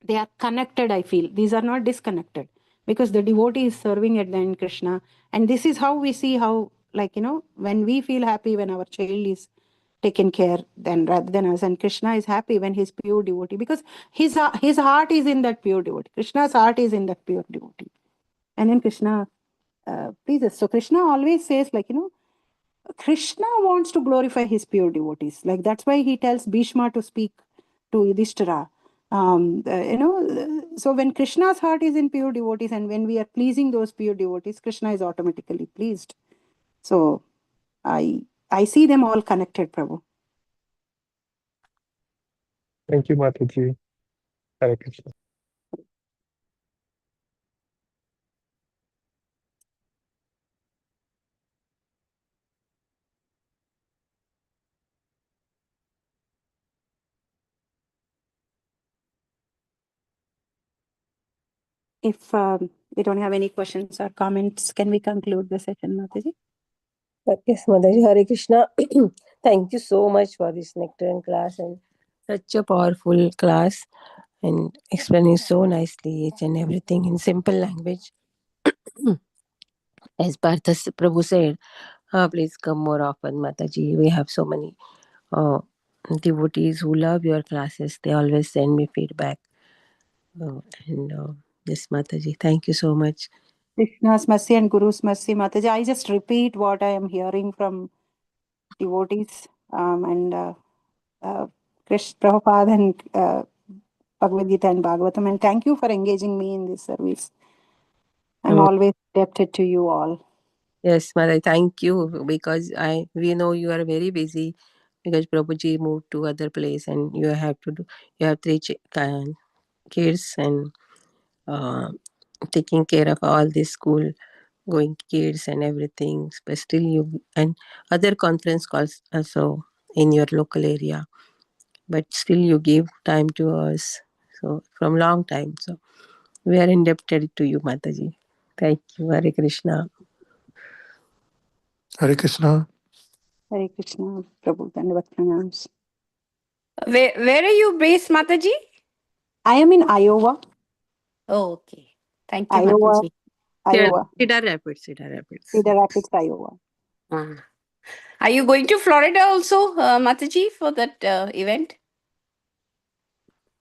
They are connected, I feel. These are not disconnected, because the devotee is serving at the end Krishna. And this is how we see how, like, when we feel happy when our child is taken care, then rather than us, and Krishna is happy when he's pure devotee, because his heart is in that pure devotee. Krishna's heart is in that pure devotee. And then Krishna pleases. So Krishna always says, like, Krishna wants to glorify his pure devotees. Like, that's why he tells Bhishma to speak to Yudhishthira. So when Krishna's heart is in pure devotees, and when we are pleasing those pure devotees, Krishna is automatically pleased. So I I see them all connected, Prabhu.
Thank you, Mataji. Hare Krishna.
If we don't have any questions or comments, can we conclude the session, Mataji?
Yes, Mataji, Hare Krishna. Thank you so much for this nectarine class and such a powerful class and explaining so nicely each and everything in simple language. As Partha Prabhu said, please come more often, Mataji. We have so many devotees who love your classes. They always send me feedback. Yes, Mataji, thank you so much.
Krishna's mercy and Guru's mercy, Mataji. I just repeat what I am hearing from devotees and Krishna Prabhupada and Bhagavad Gita and Bhagavatam. And thank you for engaging me in this service. I'm always indebted to you all.
Yes, Mataji, thank you, because we know you are very busy because Prabhuji moved to other place and you have 3 kids and taking care of all this school going kids and everything, but still you and other conference calls also in your local area, but still you give time to us, so from long time, so we are indebted to you, Mataji. Thank you. Hare Krishna.
Hare Krishna.
Hare Krishna, Prabhu, Dandavat Pranams.
Where are you based, Mataji?
I am in Iowa.
Oh, okay. Thank you,
Iowa,
Mataji.
Iowa.
Cedar Rapids.
Cedar Rapids, Iowa.
Are you going to Florida also, Mataji, for that event?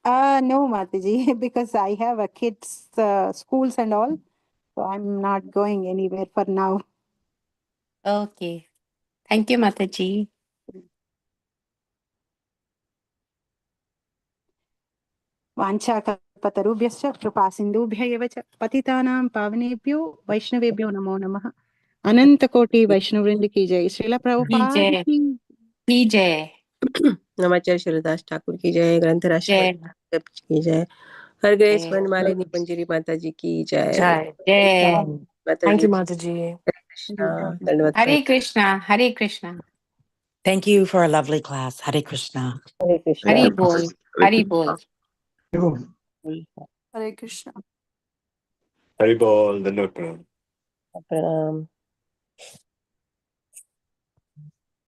No, Mataji, because I have a kids' schools and all. So I'm not going anywhere for now.
Okay. Thank you, Mataji.
वाञ्छाकल्पतरुभ्यश्च कृपासिन्धुभ्य एव च पतितानां पावनेभ्यो वैष्णवेभ्यो नमो नमः. अनंतकोटि वैष्णववृंद की जय. श्रील प्रभुपाद
की जय.
नमाचार्य श्रीदास ठाकुर की जय. ग्रंथराज की जय. हर ग्रेस वनमालिनी मंजरी माता जी की जय.
Jai. Thank you, Mataji.
Hare Krishna. Hare Krishna.
Thank you for a lovely class. Hare Krishna.
Hare Krishna.
Hari Bol. Hari Bol.
Hare Krishna.
Hari Bol. Pranam.
Pranam.